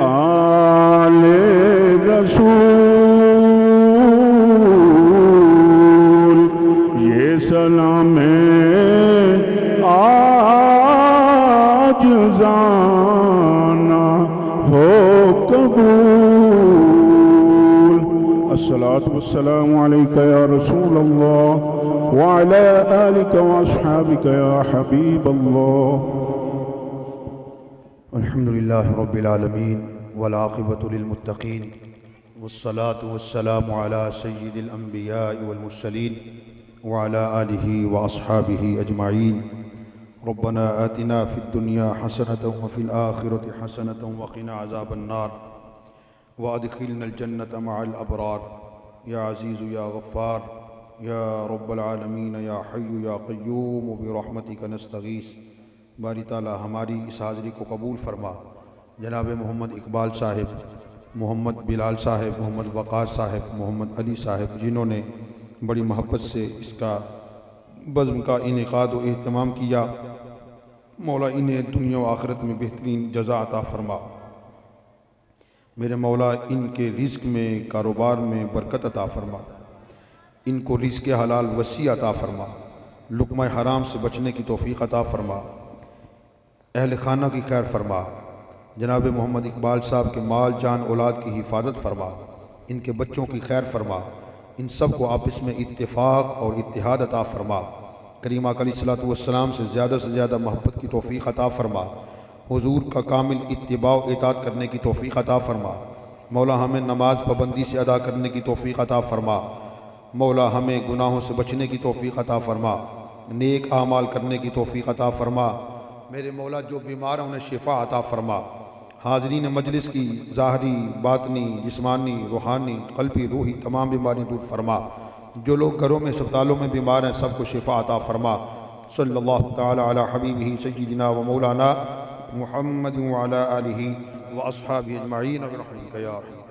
آل رسول، یہ سلام آج زانا ہو قبول۔ الصلاة والسلام علیکہ یا رسول اللہ وعلى آلك وأصحابك يا حبيب الله۔ الحمد لله رب العالمين والعاقبة للمتقين والصلاة والسلام على سيد الأنبياء والمرسلين وعلى آله وأصحابه أجمعين۔ ربنا آتنا في الدنيا حسنة وفي الآخرة حسنة وقنا عذاب النار وأدخلنا الجنة مع الأبرار يا عزيز يا غفار یا رب العالمین یا حی یا قیوم برحمتک نستغیث۔ باری تعالی ہماری اس حاضری کو قبول فرما۔ جناب محمد اقبال صاحب، محمد بلال صاحب، محمد وقاص صاحب، محمد علی صاحب، جنہوں نے بڑی محبت سے اس کا بزم کا انعقاد و اہتمام کیا، مولا انہیں دنیا و آخرت میں بہترین جزا عطا فرما۔ میرے مولا ان کے رزق میں، کاروبار میں برکت عطا فرما، ان کو رزق حلال وسیع عطا فرما، لقمہ حرام سے بچنے کی توفیق عطا فرما، اہل خانہ کی خیر فرما، جناب محمد اقبال صاحب کے مال جان اولاد کی حفاظت فرما، ان کے بچوں کی خیر فرما، ان سب کو آپس میں اتفاق اور اتحاد عطا فرما، کریم آقا علیہ الصلوۃ والسلام سے زیادہ محبت کی توفیق عطا فرما، حضور کا کامل اتباع و اطاعت کرنے کی توفیق عطا فرما، مولا ہمیں نماز پابندی سے ادا کرنے کی توفیق عطا فرما، مولا ہمیں گناہوں سے بچنے کی توفیق عطا فرما، نیک اعمال کرنے کی توفیق عطا فرما، میرے مولا جو بیمار ہیں انہیں شفا عطا فرما، حاضرین مجلس کی ظاہری، باطنی، جسمانی، روحانی، قلبی، روحی تمام بیماریاں دور فرما، جو لوگ گھروں میں اسپتالوں میں بیمار ہیں سب کو شفا عطا فرما۔ صلی اللہ تعالی علی حبیبہ سیدنا و مولانا محمد وعلی آلہ و اصحابہ اجمعین برحمتک یا رحیم۔